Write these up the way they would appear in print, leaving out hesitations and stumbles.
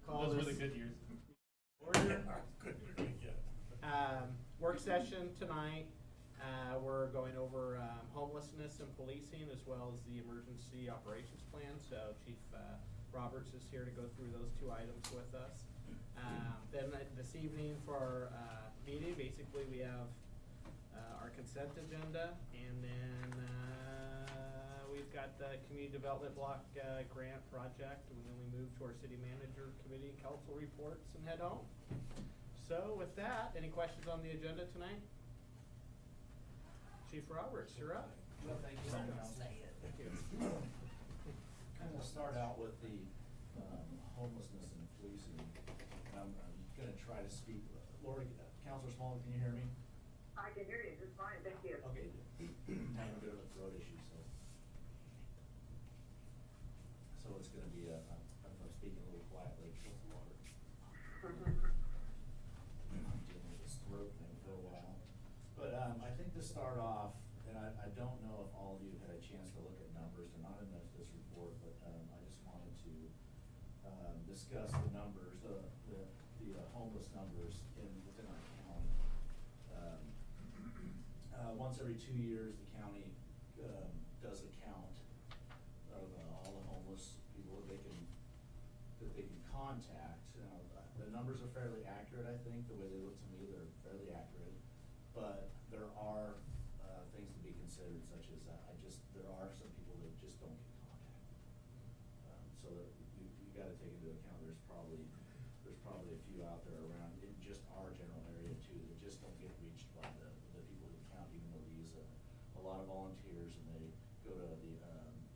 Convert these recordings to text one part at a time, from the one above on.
call Those this were the good years. order. Yeah. Work session tonight. We're going over homelessness and policing as well as the emergency operations plan. So Chief Roberts is here to go through those two items with us. Then this evening for our meeting, basically we have our consent agenda, and then we've got the community development block grant project, and then we move to our city manager committee and council reports and head home. So with that, any questions on the agenda tonight? Chief Roberts, you're up. Well, thank you, Council. Thank you. And we'll start out with the homelessness and policing. I'm gonna try to speak. Lori, Councilor Smalley, can you hear me? I can hear you just fine, thank you. Okay, having a bit of a throat issue, so it's gonna be I'm speaking a little quietly. What's the water? I'm dealing with this throat thing for a while. But I think to start off, and I don't know if all of you had a chance to look at numbers. They're not in this report, but I just wanted to discuss the numbers, the homeless numbers within our county. Once every 2 years, the county does a count of all the homeless people that they can contact. The numbers are fairly accurate, I think. The way they look to me, they're fairly accurate. But there are things to be considered, such as there are some people that just don't get contacted. So that you got to take into account there's probably a few out there around in just our general area too that just don't get reached by the people who count, even though we use a lot of volunteers, and they go to the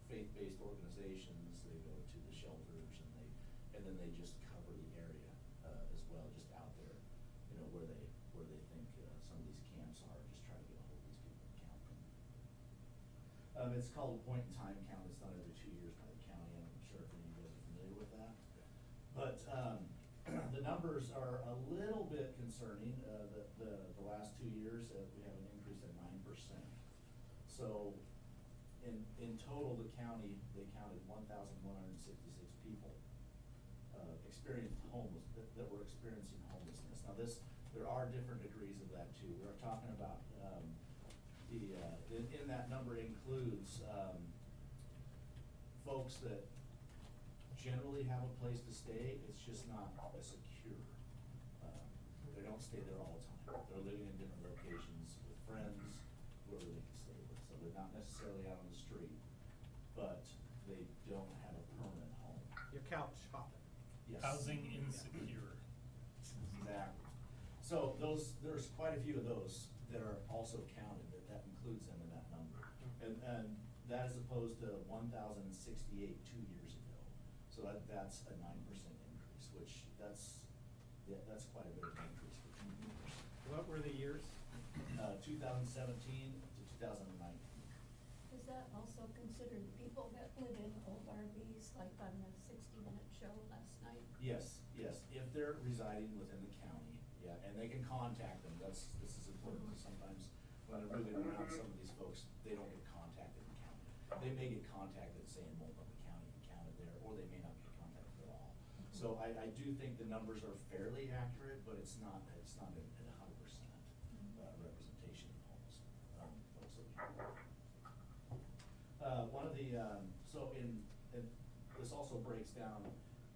faith-based organizations, they go to the shelters, and then they just cover the area as well, just out there, where they think some of these camps are, just try to get a hold of these people and count them. It's called a point-in-time count. It's done every 2 years by the county. I'm sure if any of you guys are familiar with that. But the numbers are a little bit concerning. The last 2 years, we have an increase of 9%. So in total, they counted 1,166 people that were experiencing homelessness. Now there are different degrees of that too. We're talking about in that number includes folks that generally have a place to stay. It's just not secure. They don't stay there all the time. They're living in different locations with friends, whoever they can stay with. So they're not necessarily out on the street, but they don't have a permanent home. Your couch hopping. Yes. Housing insecure. Exactly. So there's quite a few of those that are also counted, that includes them in that number. And that is opposed to 1,068 2 years ago. So that's a 9% increase, which that's quite a bit of an increase for 2 years. What were the years? 2017 to 2019. Is that also considered people that live in old RVs, like on the 60-minute show last night? Yes, if they're residing within the county, yeah, and they can contact them. This is important, because sometimes when they're moving around, some of these folks, they don't get contacted in the county. They may get contacted, say, in Multnomah County and counted there, or they may not get contacted at all. So I do think the numbers are fairly accurate, but it's not a 100% representation of homeless folks that we have. One of the this also breaks down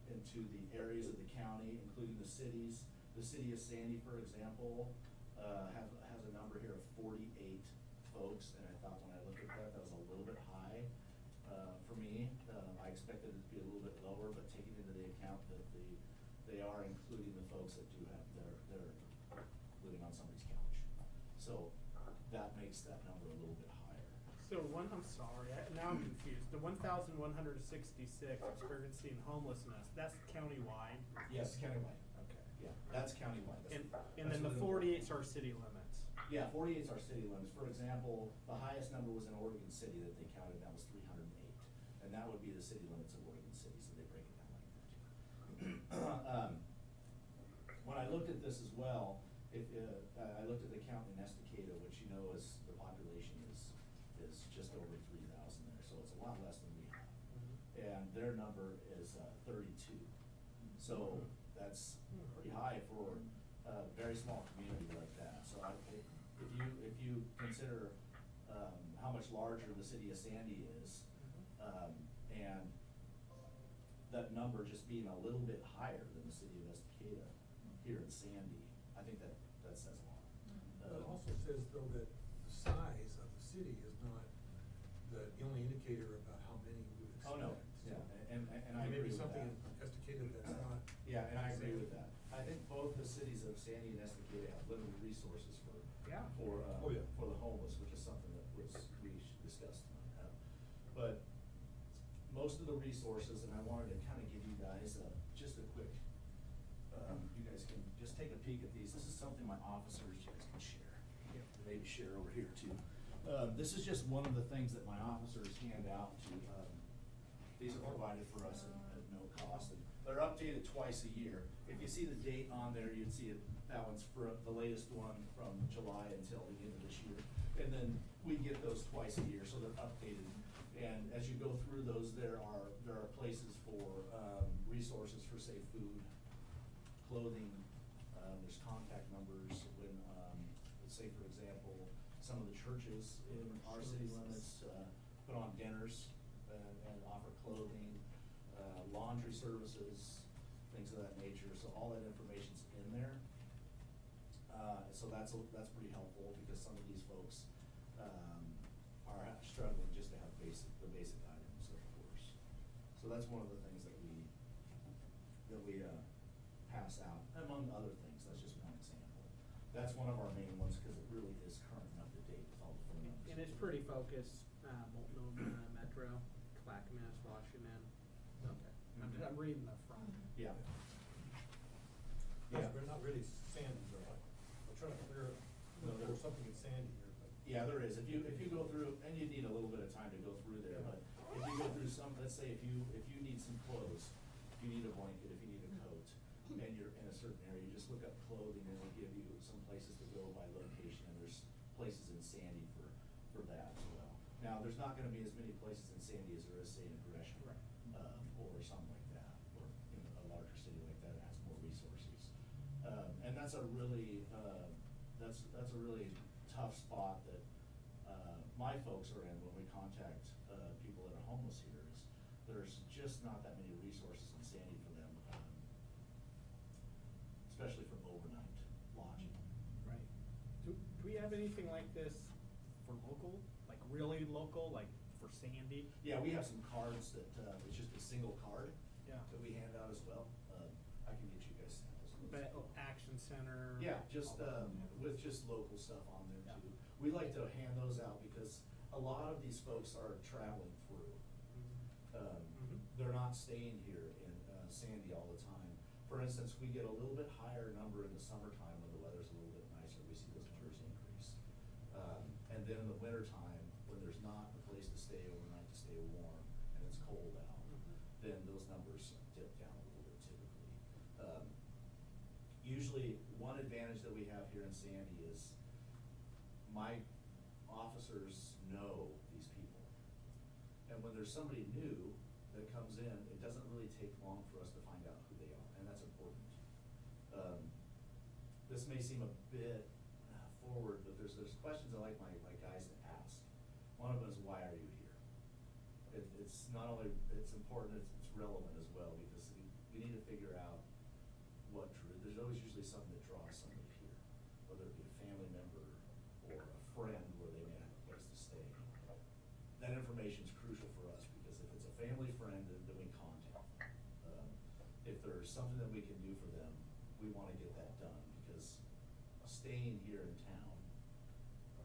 into the areas of the county, including the cities. The city of Sandy, for example, has a number here of 48 folks, and I thought when I looked at that was a little bit high for me. I expected it to be a little bit lower, but taking into the account that they are including the folks that do have they're living on somebody's couch, so that makes that number a little bit higher. So I'm sorry, now I'm confused. The 1,166 experiencing homelessness, that's countywide? Yes, countywide. Okay. Yeah, that's countywide. And then the 48's are city limits? Yeah, 48's our city limits. For example, the highest number was in Oregon City that they counted, that was 308. And that would be the city limits of Oregon City, so they break it down like that too. When I looked at this as well, I looked at the count in Estacada, which is the population is just over 3,000 there, so it's a lot less than we have. And their number is 32. So that's pretty high for a very small community like that. So if you consider, how much larger the city of Sandy is, and that number just being a little bit higher than the city of Estacada here in Sandy, I think that says a lot. But it also says though that the size of the city is not the only indicator about how many we would expect. Oh, no, yeah, and I agree Maybe with something that. in Estacada that's not. Yeah, and I agree with that. I think both the cities of Sandy and Estacada have limited resources for, Yeah. Oh, yeah. for the homeless, which is something that we discussed tonight. But most of the resources, and I wanted to kind of give you guys just a quick, you guys can just take a peek at these. This is something my officers, you guys can share. Maybe share over here too. This is just one of the things that my officers hand out to, these are provided for us at no cost. And they're updated twice a year. If you see the date on there, you'd see it, that one's for the latest one from July until the end of this year. And then we get those twice a year, so they're updated. And as you go through those, there are places for, resources for, say, food, clothing, there's contact numbers when, let's say, for example, some of the churches in our city limits, put on dinners and offer clothing, laundry services, things of that nature. So all that information's in there. So that's pretty helpful because some of these folks, are struggling just to have the basic items, of course. So that's one of the things that we pass out, among other things. That's just one example. That's one of our main ones because it really is current and up to date with all the phone numbers. And it's pretty focused, Multnomah, Metro, Clackamas, Washington. Okay, I'm reading the front. Yeah. Yeah, but not really Sandy, though. I'm trying to clear, No, there's something in Sandy here, but. Yeah, there is. If you go through, and you need a little bit of time to go through there, but if you go through some, let's say if you need some clothes, if you need a blanket, if you need a coat, and you're in a certain area, you just look up clothing and it'll give you some places to go by location, and there's places in Sandy for that as well. Now, there's not gonna be as many places in Sandy as there is, say, in Gresham, Right. or something like that, or in a larger city like that, that has more resources. And that's a really, that's a really tough spot that, my folks are in when we contact, people that are homeless here, is there's just not that many resources in Sandy for them, especially for overnight lodging. Right. Do we have anything like this for local, like really local, like for Sandy? Yeah, we have some cards that, it's just a single card. Yeah. That we hand out as well. I can get you guys samples. But Action Center. Yeah, just, all that. with just local stuff on there Yeah. too. We like to hand those out because a lot of these folks are traveling through. They're not staying here in, Sandy all the time. For instance, we get a little bit higher number in the summertime when the weather's a little bit nicer, we see those numbers increase. And then in the wintertime, when there's not a place to stay overnight, to stay warm, and it's cold out, then those numbers dip down a little bit typically. Usually, one advantage that we have here in Sandy is my officers know these people. And when there's somebody new that comes in, it doesn't really take long for us to find out who they are, and that's important. This may seem a bit forward, but there's questions I like my guys to ask. One of them is, why are you here? It's not only, it's important, it's relevant as well, because we need to figure out what there's always usually something that draws somebody here, whether it be a family member or a friend where they may have a place to stay. That information is crucial for us, because if it's a family friend, then we contact them. If there's something that we can do for them, we wanna get that done, because staying here in town,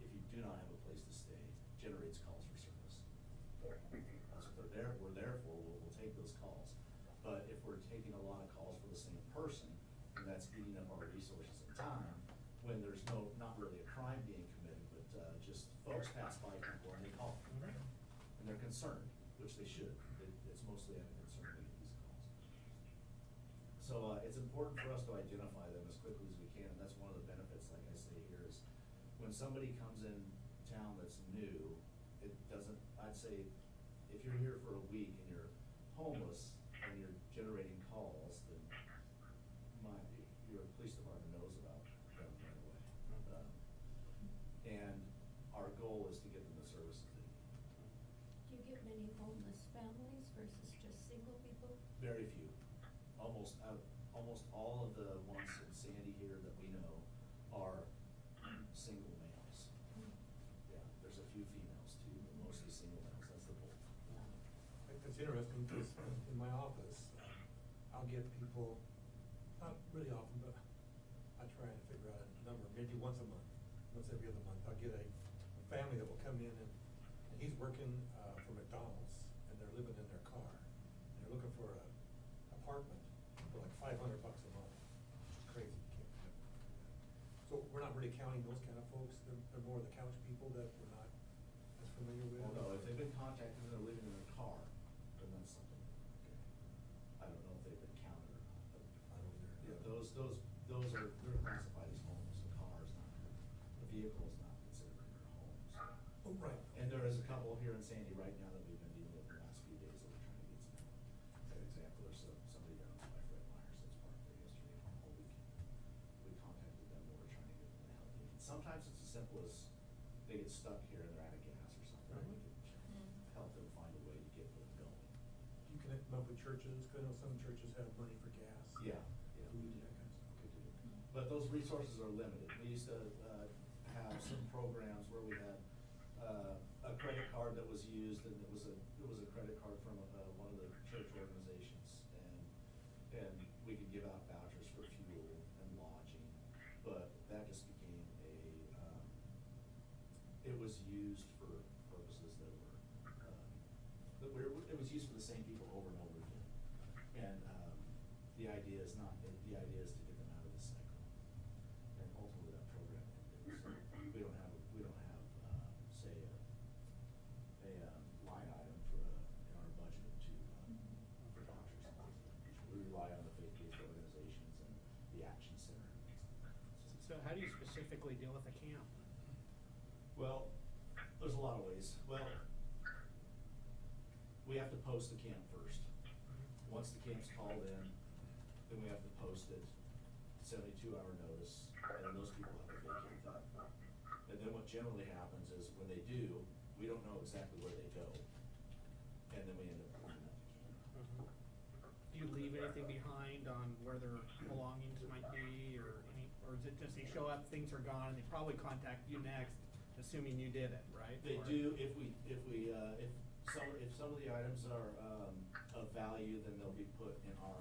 if you do not have a place to stay, generates calls for service. That's what we're there for, we'll take those calls. But if we're taking a lot of calls for the same person, and that's eating up our resources and time, when there's not really a crime being committed, but, just folks pass by people and they call. And they're concerned, which they should. It's mostly out of concern we get these calls. So, it's important for us to identify them as quickly as we can, and that's one of the benefits, like I say here, is when somebody comes in town that's new, it doesn't, I'd say, if you're here for a week and you're homeless and you're generating calls, then families versus just single people? Very few. Almost all of the ones in Sandy here that we know are single males. Yeah, there's a few females too, but mostly single males, that's the bulk. It's interesting, because in my office, I'll get people, not really often, but I try to figure out a number, maybe once a month, once every other month, I'll get a family that will come in and he's working for McDonald's, and they're living in their car. And they're looking for a apartment for like $500 a month, which is crazy, you can't do that. So we're not really counting those kind of folks, they're more the couch people that we're not as familiar with. Well, no, if they've been contacted and they're living in their car, then that's something, okay. I don't know if they've been counted or not, but. I don't either. Yeah, those are, they're classified as homes, the car is not, the vehicle is not considered in their home, so. Oh, right. And there is a couple here in Sandy right now that we've been dealing with the last few days that we're trying to get some. For example, there's somebody down by Fred Myers that's parked there yesterday for a whole weekend. We contacted them, and we're trying to get them the help they need. Sometimes it's as simple as they get stuck here and they're out of gas or something, and we can help them find a way to get them going. Do you connect them up with churches? Because I know some churches have money for gas. Yeah, we Food, do. that kind of stuff. We do. But those resources are limited. We used to have some programs where we had a credit card that was used, and it was a credit card from one of the church organizations, and we could give out vouchers for fuel and lodging, but that just became it was used for purposes that it was used for the same people over and over again. And the idea is to get them out of this cycle. And ultimately that program ended. So we don't have say a line item in our budget for vouchers. We rely on the faith-based organizations and the Action Center. So how do you specifically deal with a camp? Well, there's a lot of ways. Well, we have to post the camp first. Once the camp's called in, then we have to post it, 72-hour notice, and then those people have to vacate that. And then what generally happens is when they do, we don't know exactly where they go, and then we end up pulling up the camp. Do you leave anything behind on where their belongings might be, or is it just they show up, things are gone, and they probably contact you next, assuming you did it, right? They Or- do, if some of the items are of value, then they'll be put in our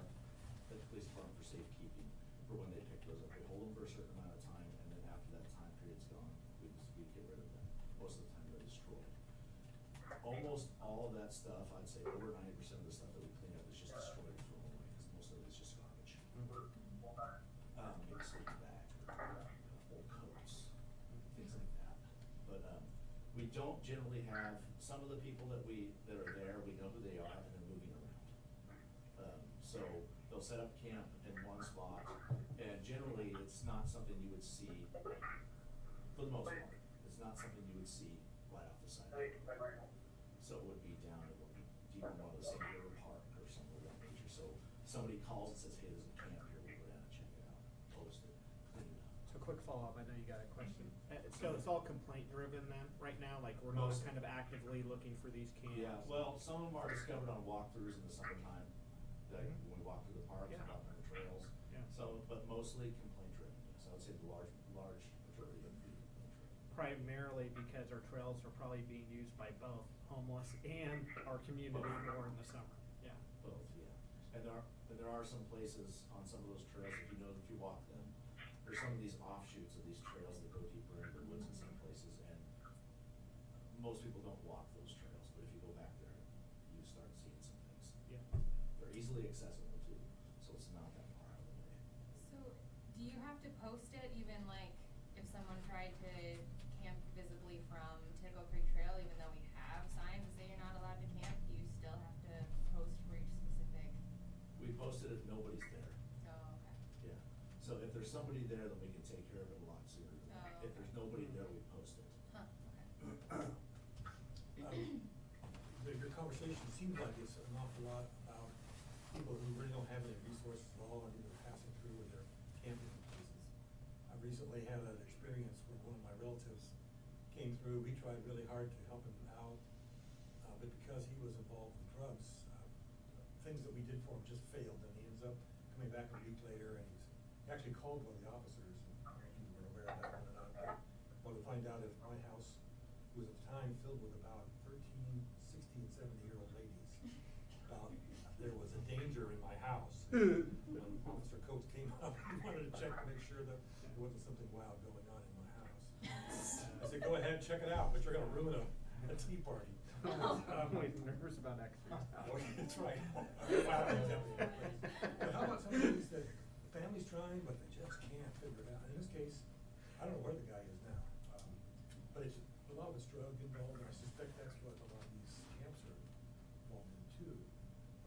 police department for safekeeping for when they pick those up. We hold them for a certain amount of time, and then after that time period's gone, we get rid of them. Most of the time they're destroyed. Almost all of that stuff, I'd say over 90% of the stuff that we clean up is just destroyed and thrown away, because most of it is just garbage. Maybe sleeping bag, old coats, things like that. But we don't generally have, some of the people that are there, we know who they are, and they're moving around. So they'll set up camp in one spot, and generally it's not something you would see, for the most part, it's not something you would see right off the side of the road. So it would be down in deep in one of the St. River Park or something of that nature. So somebody calls and says, hey, there's a camp here, we'll go down and check it out, post it, clean it up. So quick follow-up, I know you got a question. So it's all complaint driven then, right now, like we're not Mostly. kind of actively looking for these camps? Yeah, well, some of them are discovered on walkthroughs in the summertime, like Mhm. when we walk through the parks, Yeah. walk on the trails. Yeah. So, but mostly complaint driven, yes, I would say the large majority of them be complaint driven. Primarily because our trails are probably being used by both homeless and our community more in the summer, yeah. Both, yeah. And there are some places on some of those trails, if you walk them, there's some of these offshoots of these trails that go deeper into the woods in some places, and most people don't walk those trails, but if you go back there, you start seeing some things. Yeah. They're easily accessible too, so it's not that far out of the way. So, do you have to post it even like if someone tried to camp visibly from Tickle Creek Trail, even though we have signs that say you're not allowed to camp, do you still have to post for each specific? We posted if nobody's there, Oh, okay. yeah. So if there's somebody there, then we can take care of it a lot sooner than that. Oh, If there's okay. nobody there, we post it. Huh, okay. Your conversation seems like it's an awful lot about people who really don't have any resources at all, and either passing through or they're camping in places. I recently had an experience where one of my relatives came through. We tried really hard to help him out. We but because he was involved with drugs, things that we did for him just failed, and he ends up coming back a week later, and he actually called one of the officers, and I don't know if you were aware of that one or not, but wanted to find out if my house was at the time filled with about 13, 60, and 70-year-old ladies. There was a danger in my house. When Officer Coates came up, he wanted to check to make sure that there wasn't something wild going on in my house. I said, go ahead, check it out, but you're gonna ruin a tea party. I'm always nervous about extra. That's right. Wow, but how about some of these that the family's trying, but they just can't figure it out? In this case, I don't know where the guy is now, but it's, a lot of it's drug involved, and I suspect that's what a lot of these camps are involved in too.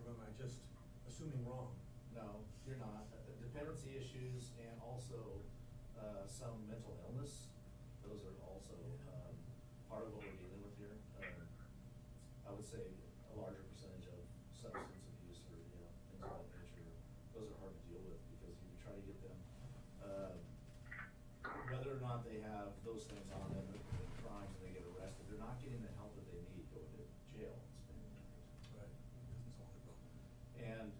Or am I just assuming wrong? No, you're not. Dependency issues and also some mental illness, those are also part of what we're dealing with here. I would say a larger percentage of substance abuse or, you know, things of that nature, those are hard to deal with because you try to get them, whether or not they have those things on them, the crimes, and they get arrested, they're not getting the help that they need, going to jail and spending the night. Right, doesn't solve the problem. And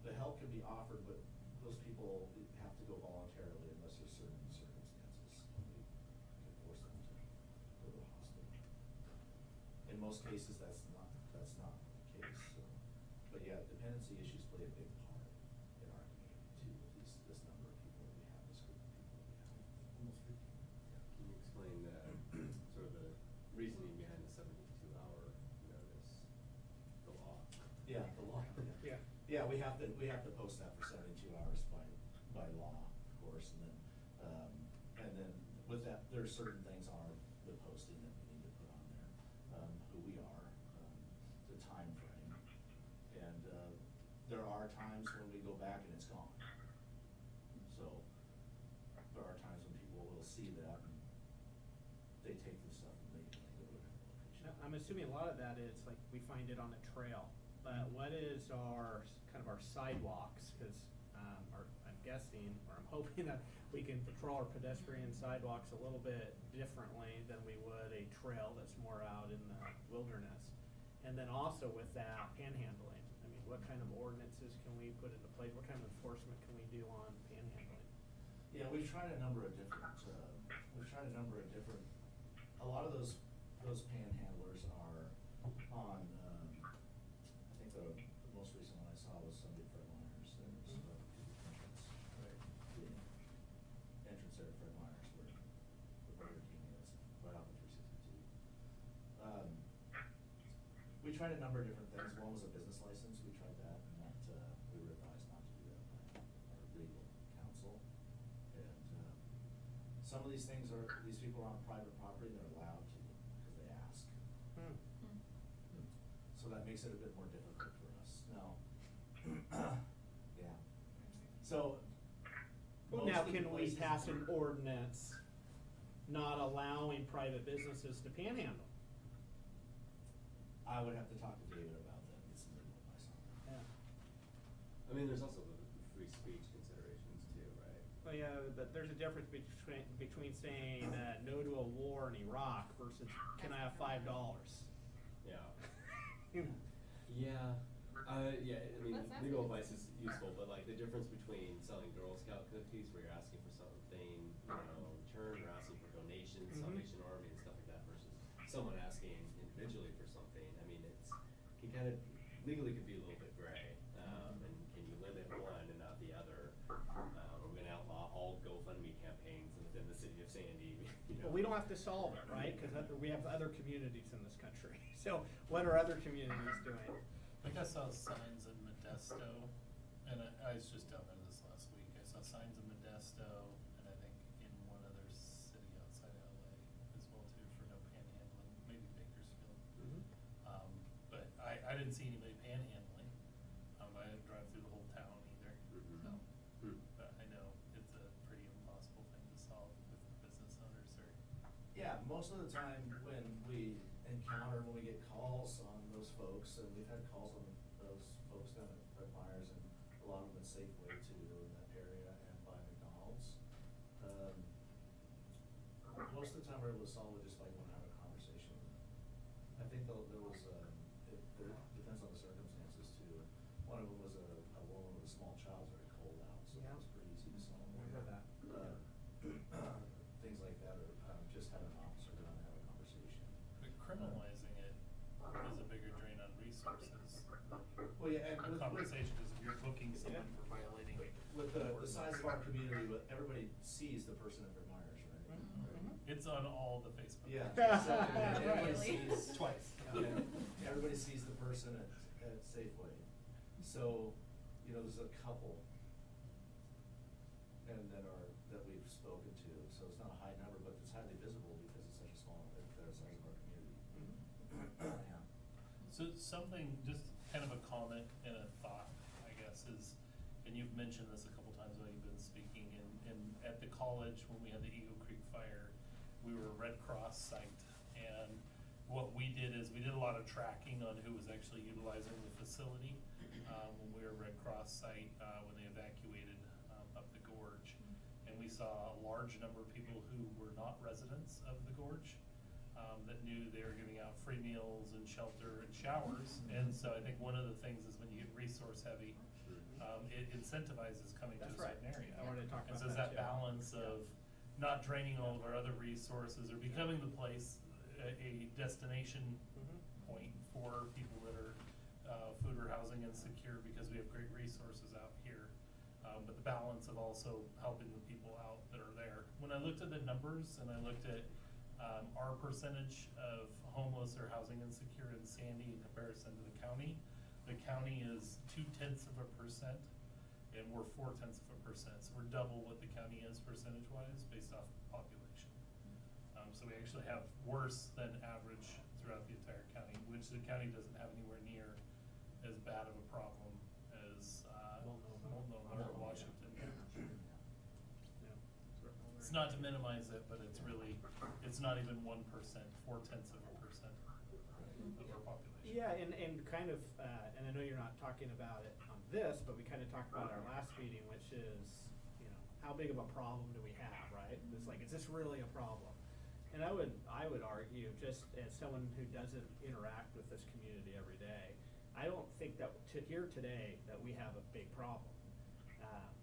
the help can be offered, but those people have to go voluntarily unless there's certain circumstances. We can force them to go to the hospital. In most cases, that's not the case, so. But yeah, dependency issues play a big part in our community too, with this number of people that we have, this group of people that we have. Almost 50. Can you explain sort of the reasoning behind the 72-hour notice, the law? Yeah, the law, yeah. Yeah. Yeah, we have to post that for 72 hours by law, of course, and then with that, there are certain things on the posting that we need to put on there, who we are, the time frame, and there are times when we go back and it's gone. So there are times when people will see that and they take the stuff and they go to a different location. Now, I'm assuming a lot of that is like we find it on a trail, but what is our our sidewalks? Because I'm guessing, or I'm hoping that we can patrol our pedestrian sidewalks a little bit differently than we would a trail that's more out in the wilderness. And then also with that, panhandling. I mean, what kind of ordinances can we put into place? What kind of enforcement can we do on panhandling? Yeah, we've tried a number of different, a lot of those panhandlers are on, I think the most recent one I saw was Sunday Fred Meyers. There's entrance, right, the entrance there at Fred Meyers where the Burger King is, right off of 362. We tried a number of different things. One was a business license. We tried that, and that we were advised not to do that by our legal counsel. And some of these things these people are on private property and they're allowed to because they ask. So that makes it a bit more difficult for us. Now, yeah. So. Well, most now, of the can we places pass an where- ordinance not allowing private businesses to panhandle? I would have to talk to David about that, get some legal advice on that. Yeah. I mean, there's also the free speech considerations too, right? Well, yeah, but there's a difference between saying no to a war in Iraq versus can I have $5? Yeah. Yeah. Yeah, I mean, That sounds legal good. advice is useful, but like the difference between selling Girl Scout cookies where you're asking for something, you know, in return, or asking for donations, Salvation Army and stuff like that, versus someone asking individually for something. I mean, can kind of, legally could be a little bit gray. And can you limit one and not the other? We're gonna outlaw all GoFundMe campaigns within the city of Sandy, you know. Well, we don't have to solve it, right? Because we have other communities in this country. So what are other communities doing? I think I saw signs in Modesto, and I was just down there this last week. I saw signs in Modesto, and I think in one other city outside LA as well too, for no panhandling, maybe Bakersfield. But I didn't see anybody panhandling. I didn't drive through the whole town either, so. But I know it's a pretty impossible thing to solve with business owners or. Yeah, most of the time when we get calls on those folks, and we've had calls on those folks down at Fred Meyers and a lot of them at Safeway too in that area and by McDonald's. Most of the time we're able to solve it just by going to have a conversation with them. I think there was, there depends on the circumstances too. One of them was a woman with a small child, very cold out, so it Yeah. was pretty easy to solve. I heard that. Things like that, or just having an officer go down and have a conversation. But criminalizing it is a bigger drain on resources. Well, yeah, and A conversation, because if you're booking someone Yeah. for violating. with the size of our community, everybody sees the person at their Myers, right? Mhm. It's on all the Facebook. Yeah. pages. Exactly. Everybody Really? sees. Twice. Yeah, everybody sees the person at Safeway. So, there's a couple and that we've spoken to, so it's not a high number, but it's highly visible because it's such a small, the size of our community. Yeah. So something, just kind of a comment and a thought, I guess, is, and you've mentioned this a couple times while you've been speaking, and at the college, when we had the Eagle Creek fire, we were a Red Cross site, and what we did is, we did a lot of tracking on who was actually utilizing the facility, when we were a Red Cross site, when they evacuated, up the gorge. And we saw a large number of people who were not residents of the gorge, that knew they were giving out free meals and shelter and showers. And so I think one of the things is when you get resource heavy, it incentivizes coming to a That's right. certain area. I wanted to talk And about so it's that that too. balance of not draining all of our other resources or becoming the place, a destination point for people that are, food or housing insecure, because we have great resources out here. But the balance of also helping the people out that are there. When I looked at the numbers and I looked at, our percentage of homeless or housing insecure in Sandy in comparison to the county is 0.2%, and we're 0.4%. So we're double what the county is percentage-wise based off population. So we actually have worse than average throughout the entire county, which the county doesn't have anywhere near as bad of a problem as, Multnomah or Washington. It's not to minimize it, but it's really, it's not even 1%, 0.4% of our population. Yeah, and kind of, and I know you're not talking about it on this, but we kind of talked about it our last meeting, which is, how big of a problem do we have, right? It's like, is this really a problem? And I would argue, just as someone who doesn't interact with this community every day, I don't think that here today that we have a big problem.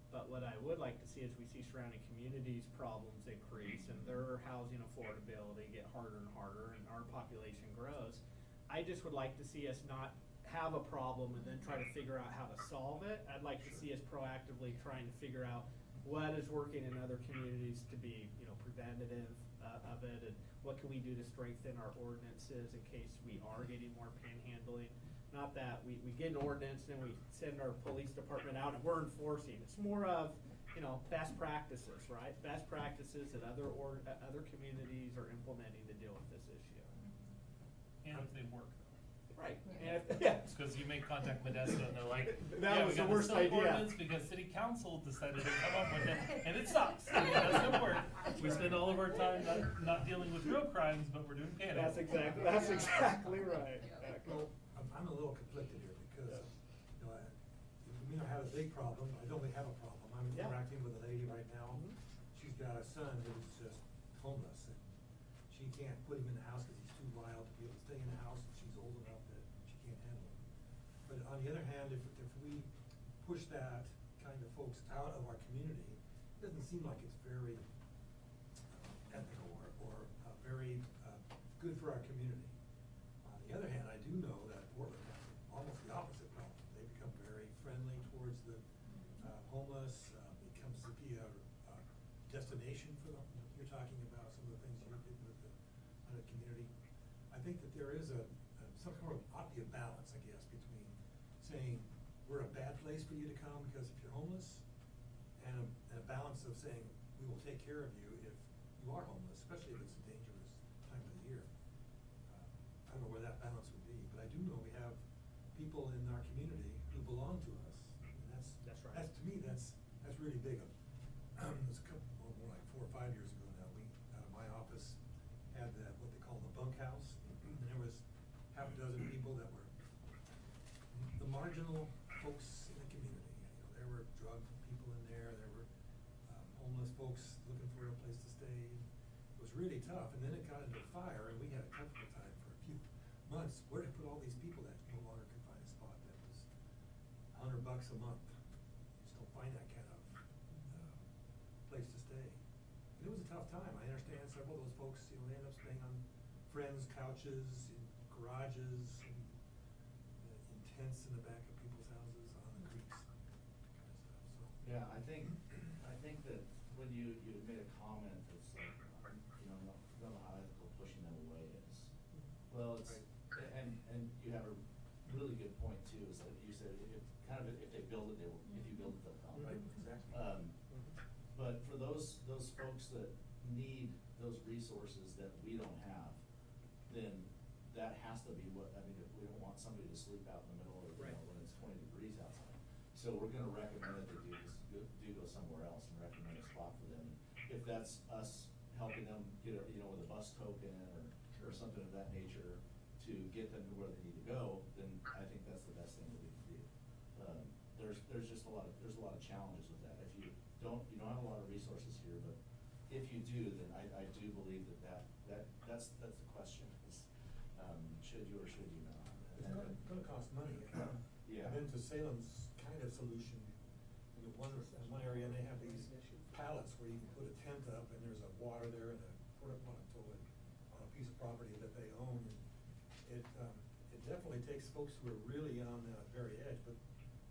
But what I would like to see is we see surrounding communities' problems increase and their housing affordability get harder and harder, and our population grows. I just would like to see us not have a problem and then try to figure out how to solve it. I'd like to see us proactively trying to figure out what is working in other communities to be, preventative of it, and what can we do to strengthen our ordinances in case we are getting more panhandling. Not that we get an ordinance and then we send our police department out and we're enforcing. It's more of, best practices, right? Best practices that other communities are implementing to deal with this issue. And if they work though. Right. Yeah. And yeah. Because you may contact Modesto and they're like, That yeah, was we the got worst this silly idea. ordinance because city council decided to come up with it, and it sucks. I mean, that's no work. We spend all of our time not dealing with real crimes, but we're doing panhandling. That's exactly right. Well, I'm a little conflicted here because, we don't have a big problem, I don't really have a problem. I'm Yeah. interacting with a lady right now. Mhm. She's got a son who's just homeless, and she can't put him in the house because he's too wild to be able to stay in the house, and she's old enough that she can't handle it. But on the other hand, if we push that kind of folks out of our community, it doesn't seem like it's very ethical or very good for our community. On the other hand, I do know that Portland has almost the opposite problem. They become very friendly towards the homeless, becomes to be a destination for them. You're talking about some of the things you did with the community. I think that there is some kind of ought to be a balance, I guess, between saying we're a bad place for you to come because if you're homeless, and a balance of saying we will take care of you if you are homeless, especially if it's a dangerous time of the year. I don't know where that balance would be, but I do know we have people in our community who belong to us. And That's right. That's, to me, that's really big. It was a couple, more like 4 or 5 years ago now, we, out of my office, had what they call the bunkhouse. And there was half a dozen people that were the marginal folks in the community. There were drug people in there were homeless folks looking for a place to stay. It was really tough, and then it got into fire, and we had a comfortable time for a few months, where to put all these people that no longer could find a spot that was $100 a month. You just don't find that kind of, place to stay. And it was a tough time. I understand several of those folks, you know, they end up staying on friends' couches, in garages, in tents in the back of people's houses, on the creeks, kind of stuff, so. Yeah, I think that when you made a comment that's like, you know, don't know how ethical pushing them away is. Well, it's, and you have a really good point too, is that you said if they build it, they will, if you build it, they'll come. Right, exactly. But for those folks that need those resources that we don't have, then that has to be what, I mean, if we don't want somebody to sleep out in the middle of, you know, when it's 20 degrees outside. So we're gonna recommend that they do go somewhere else and recommend a spot for them. If that's us helping them get a, you know, with a bus token or something of that nature to get them to where they need to go, then I think that's the best thing that we can do. There's just a lot of challenges with that. If you don't have a lot of resources here, but if you do, then I do believe that's the question is, should you or should you not? It's gonna cost money. Yeah. I've been to Salem's kind of solution, in one area, and they have these pallets where you can put a tent up, and there's a water there and a porta potty toilet on a piece of property that they own. And it definitely takes folks who are really on the very edge, but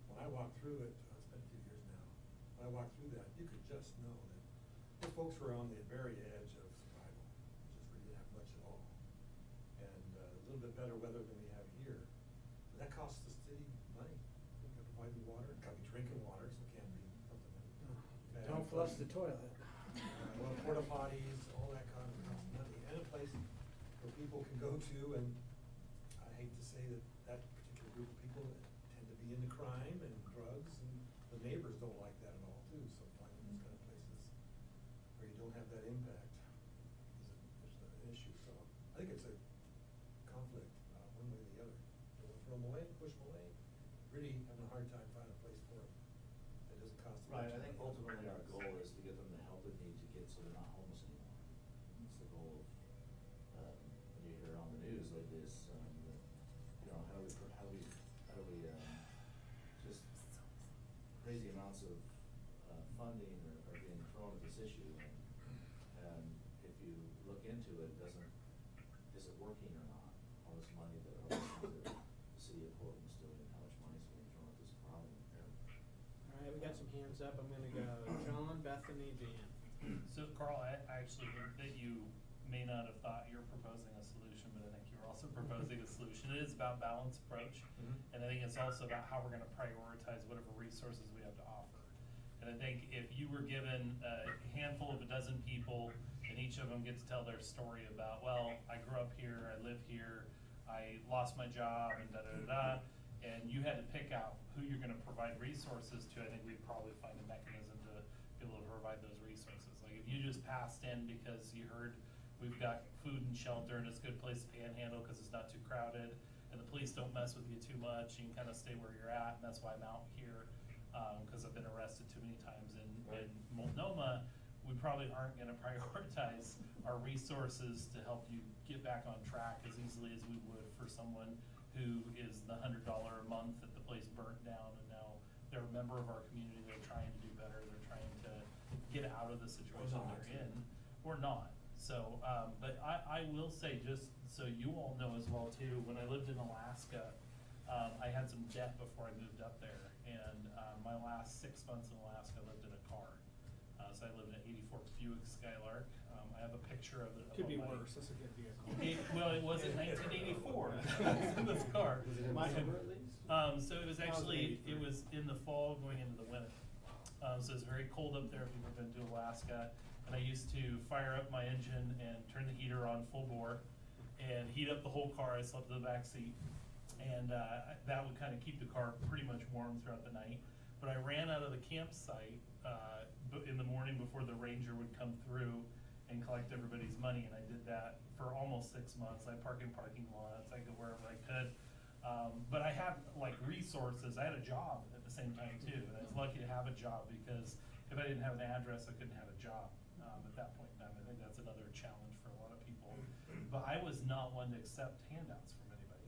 when I walked through it, it's been a few years now, when I walked through that, you could just know that the folks were on the very edge of survival, just really didn't have much at all. And a little bit better weather than we have here. But that costs the city money. You gotta provide the water, it gotta be drinking water, so it can't be something that. Don't flush the toilet. Well, porta potties, all that kind of costs money, and a place where people can go to, and I hate to say that particular group of people tend to be into crime and drugs, and the neighbors don't like that at all too, so finding those kind of places where you don't have that impact is an issue, so I think it's a conflict, one way or the other. Do we throw them away, push them away, really having a hard time finding a place for them that doesn't cost them much. Right, I think ultimately our goal is to get them the help they need to get so they're not homeless anymore. That's the goal of, when you hear on the news like this, you know, how do we, just crazy amounts of, funding are being thrown at this issue, and if you look into it, is it working or not? All this money that the city of Portland's doing, how much money is being thrown at this problem? All right, we got some hands up. I'm gonna go John, Bethany, Dan. So Carl, I actually think that you may not have thought you were proposing a solution, but I think you're also proposing a solution. It is about balanced approach, and I think it's also about how we're gonna prioritize whatever resources we have to offer. And I think if you were given a handful of a dozen people, and each of them get to tell their story about, well, I grew up here, I live here, I lost my job, and da-da-da-da, and you had to pick out who you're gonna provide resources to, I think we'd probably find a mechanism to be able to provide those resources. Like if you just passed in because you heard we've got food and shelter and it's a good place to panhandle because it's not too crowded, and the police don't mess with you too much, you can kind of stay where you're at, and that's why I'm out here, because I've been arrested too many times in Multnomah. We probably aren't gonna prioritize our resources to help you get back on track as easily as we would for someone who is the $100 a month that the place burnt down, and now they're a member of our community, they're trying to do better, they're trying to get out of the situation they're in, or not. So, but I will say, just so you all know as well too, when I lived in Alaska, I had some debt before I moved up there, and my last 6 months in Alaska, I lived in a car. So I lived in an '84 Buick Skylark. I have a picture of it. Could be worse. That's a good vehicle. Well, it was in 1984. in this car. Was it in summer at least? So it was actually, it was in the fall going into the winter. So it's very cold up there if you've ever been to Alaska. And I used to fire up my engine and turn the heater on full bore and heat up the whole car. I slept in the back seat. And that would kind of keep the car pretty much warm throughout the night. But I ran out of the campsite in the morning before the ranger would come through and collect everybody's money, and I did that for almost 6 months. I parked in parking lots, I go wherever I could. But I had like resources, I had a job at the same time too, and I was lucky to have a job, because if I didn't have an address, I couldn't have a job at that point in time. I think that's another challenge for a lot of people. But I was not one to accept handouts from anybody.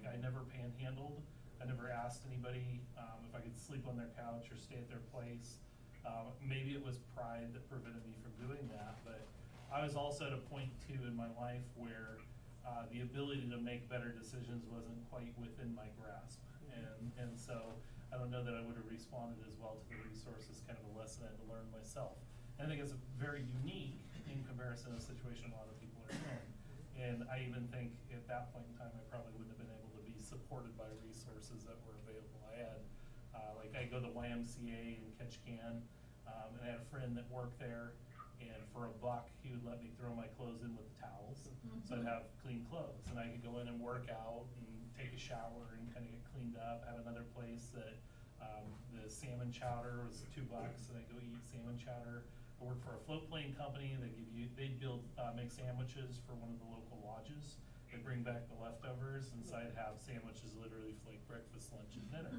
Like, I never panhandled, I never asked anybody, if I could sleep on their couch or stay at their place. Maybe it was pride that prevented me from doing that, but I was also at a point too in my life where, the ability to make better decisions wasn't quite within my grasp. And so, I don't know that I would have responded as well to the resources, kind of a lesson I had to learn myself. And I think it's very unique in comparison to the situation a lot of people are in. And I even think at that point in time, I probably wouldn't have been able to be supported by resources that were available. I had, like, I go to the YMCA in Ketchikan, and I had a friend that worked there, and for $1, he would let me throw my clothes in with the towels, so I'd have clean clothes, and I could go in and work out and take a shower and kind of get cleaned up. Had another place that, the salmon chowder was $2, and I'd go eat salmon chowder. I worked for a float plane company. They'd build, make sandwiches for one of the local lodges. They'd bring back the leftovers, and so I'd have sandwiches literally for like breakfast, lunch, and dinner.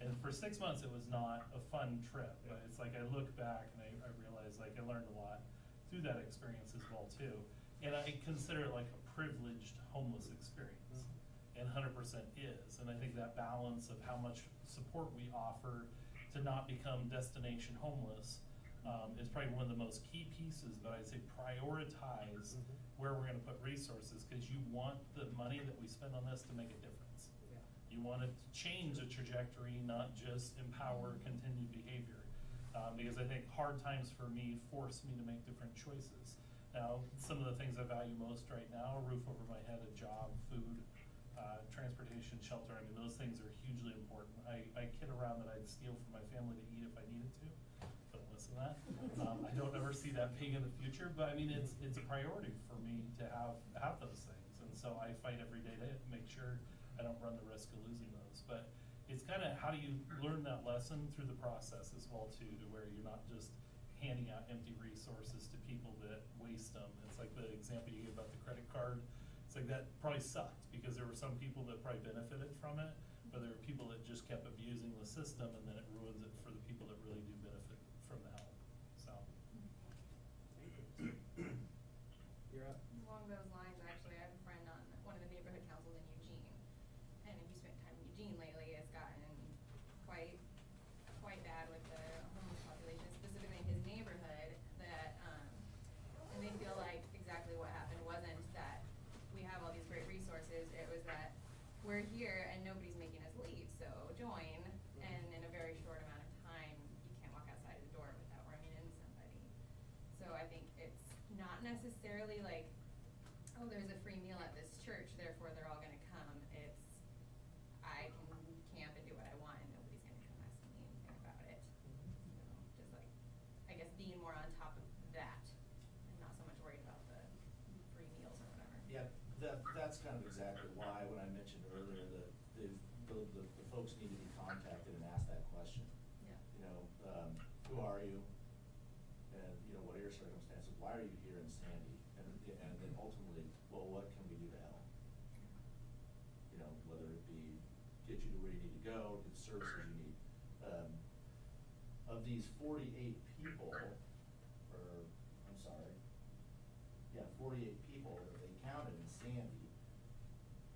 And for 6 months, it was not a fun trip, but it's like I look back and I realize like I learned a lot through that experience as well too. And I consider it like a privileged homeless experience, and 100% is. And I think that balance of how much support we offer to not become destination homeless, is probably one of the most key pieces, but I'd say prioritize where we're gonna put resources, cause you want the money that we spend on this to make a difference. Yeah. You want it to change a trajectory, not just empower continued behavior. Because I think hard times for me force me to make different choices. Now, some of the things I value most right now, a roof over my head, a job, food, transportation, shelter, I mean, those things are hugely important. I kid around that I'd steal from my family to eat if I needed to. Don't listen to that. I don't ever see that being in the future, but I mean, it's a priority for me to have those things. And so I fight every day to make sure I don't run the risk of losing those. But it's kind of how do you learn that lesson through the process as well too, to where you're not just handing out empty resources to people that waste them. It's like the example you gave about the credit card. It's like that probably sucked because there were some people that probably benefited from it, but there were people that just kept abusing the system, and then it ruins it for the people that really do benefit from the help. So. You're up. Along those lines, actually, I have a friend on one of the neighborhood councils in Eugene, and if you spent time in Eugene lately, it's gotten quite bad with the homeless population, specifically in his neighborhood, that, and they feel like exactly what happened wasn't that we have all these great resources, it was that we're here and nobody's making us leave, so join, and in a very short amount of time, you can't walk outside the door without running into somebody. So I think it's not necessarily like, oh, there's a free meal at this church, therefore they're all gonna come. It's, I can camp and do what I want and nobody's gonna come ask me anything about it. So just like, I guess being more on top of that and not so much worried about the free meals or whatever. Yeah, that's kind of exactly why when I mentioned earlier that the folks need to be contacted and ask that question. Yeah. You know, who are you? And, you know, what are your circumstances? Why are you here in Sandy? And then ultimately, well, what can we do to help? You know, whether it be get you to where you need to go, get the services you need. Of these 48 people, or, I'm sorry, yeah, 48 people that they counted in Sandy,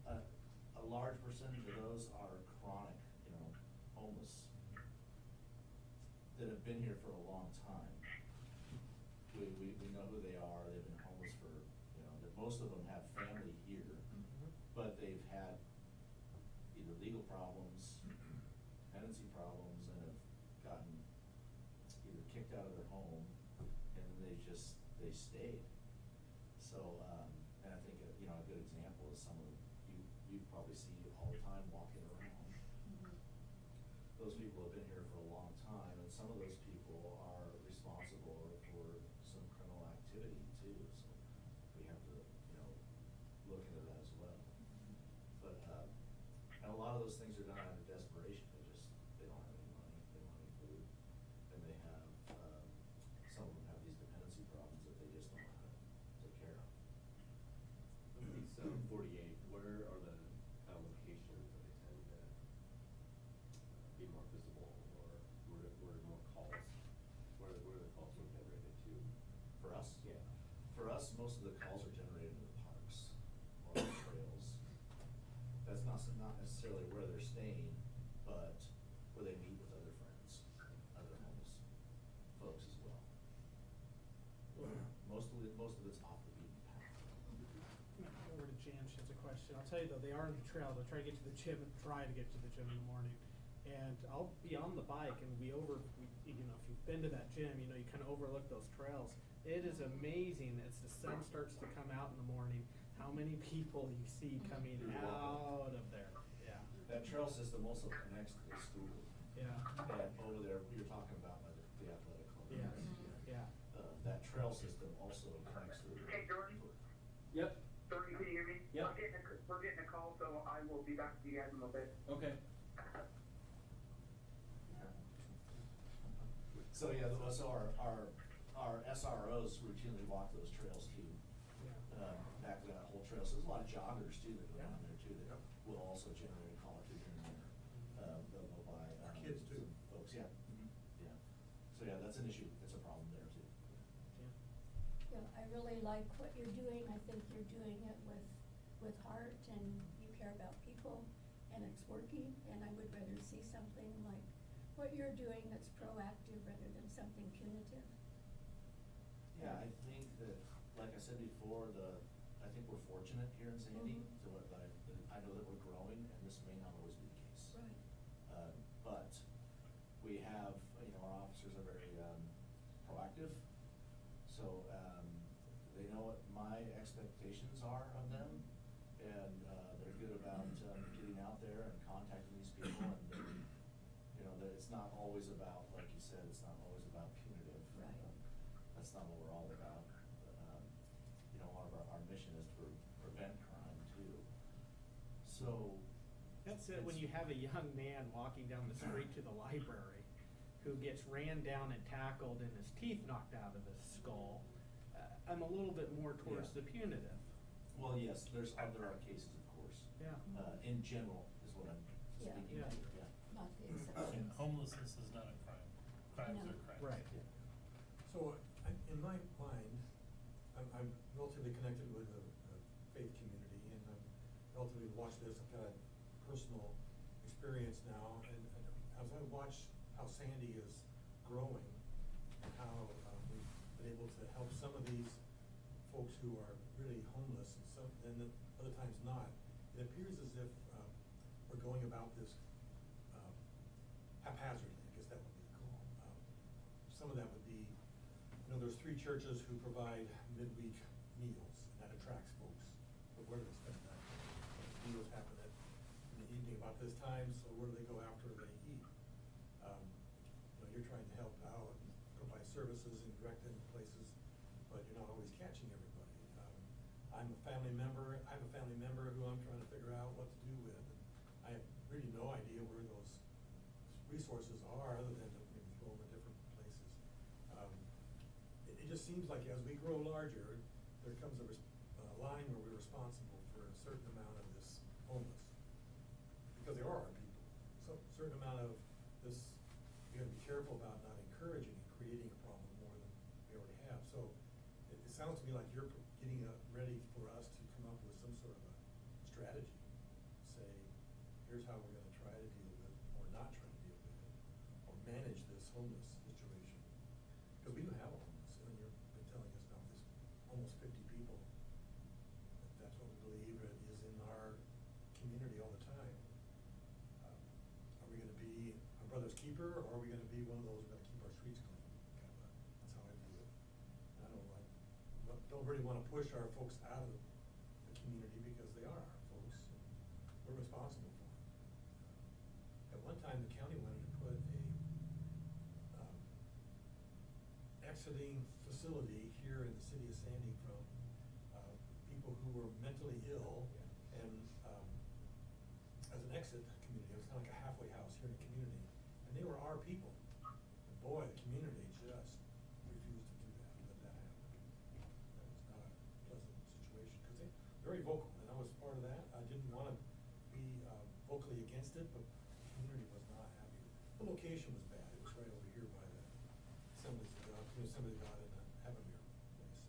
a large percentage of those are chronic, you know, homeless, that have been here for a long time. We know who they are, they've been homeless for, you know, most of them have family here, but they've had either legal problems, tenancy problems, and have gotten either kicked out of their home, and they stayed. So, and I think, you know, a good example is some of you probably see all the time walking around. Those people have been here for a long time, and some of those people are responsible for some criminal activity too, so we have to, you know, look into that as well. But, and a lot of those things are done out of desperation, they don't have any money, they don't have any food, and they have, some of them have these dependency problems that they just don't know how to take care of. So 48, where are the kind of locations that they tend to be more visible, or where are more calls? Where are the calls being generated to? For us? Yeah. For us, most of the calls are generated in the parks or on the trails. That's not question. I'll tell you though, they are in the trails. I try to get to the gym and try to get to the gym in the morning. And I'll be on the bike and you know, if you've been to that gym, you know, you kind of overlook those trails. It is amazing as the sun starts to come out in the morning, how many people you see coming out of there. Yeah. That trail system also connects to the school. Yeah. And over there, you're talking about by the athletic club. Yes. Yeah. That trail system also connects through. Hey, Jordan? Yep, Jordan, can you hear me? Yep. We're getting a call, so I will be back to you guys in a little bit. okay. So yeah, so our SROs routinely walk those trails too. Yeah. Back to that whole trail, so there's a lot of joggers too that go down there too, that Yep. will also generate a call or two here and there. They'll go by. Kids too. some folks, yeah. Yeah. So yeah, that's an issue, it's a problem there too. Yeah, I really like what you're doing. I think you're doing it with heart and you care about people and it's working. And I would rather see something like what you're doing that's proactive rather than something punitive. Yeah, I think that, like I said before, I think we're fortunate here in Sandy, Mhm. to what I know that we're growing, and this may not always be the case. Right. But we have, you know, our officers are very proactive, so they know what my expectations are of them, and they're good about getting out there and contacting these people, and you know, that it's not always about, like you said, it's not always about punitive. Right. That's not what we're all about. You know, one of our mission is to prevent crime too. So. That's it, when you have a young man walking down the street to the library who gets ran down and tackled and his teeth knocked out of his skull, I'm a little bit more towards Yeah. the punitive. Well, yes, there are cases, of course. Yeah. In general is what I'm Yeah. speaking Yeah. to, yeah. Not the And exceptions. homelessness is not a crime. Crimes No. are crimes. Right. So, in my mind, I'm relatively connected with the faith community, and I'm relatively watched this, I've got a personal experience now, and as I watch how Sandy is growing, and how we've been able to help some of these folks who are really homeless, and then other times not, it appears as if we're going about this haphazardly, I guess that would be the call. Some of that would be, you know, there's 3 churches who provide midweek meals, and that attracts folks. But where do they spend that? Meals happen in the evening about this time, so where do they go after they eat? You know, you're trying to help out and provide services and direct them to places, but you're not always catching everybody. I have a family member who I'm trying to figure out what to do with. And I have really no idea where those resources are, other than to maybe throw them in different places. It just seems like as we grow larger, there comes a line where we're responsible for a certain amount of this homeless, because they are our people. So a certain amount of this, we gotta be careful about not encouraging and creating a problem more than we already have. So it sounds to me like you're getting ready for us to come up with some sort of a strategy. Say, here's how we're gonna try to deal with, or not try to deal with it, or manage this homeless situation. Because we do have a homeless, and you've been telling us now there's almost 50 people. That's what we believe is in our community all the time. Are we gonna be a brother's keeper, or are we gonna be one of those who gotta keep our streets clean? That's how I view it. Don't really wanna push our folks out of the community, because they are our folks, and we're responsible for them. At one time, the county wanted to put a exiting facility here in the city of Sandy from people who were mentally ill, and as an exit community. It was kind of like a halfway house here in the community, and they were our people. And boy, the community just refused to do that, let that happen. That was not a pleasant situation, because they're very vocal, and I was part of that. I didn't want to be vocally against it, but the community was not happy. The location was bad. It was right over here by the Assembly God in the Avamere place.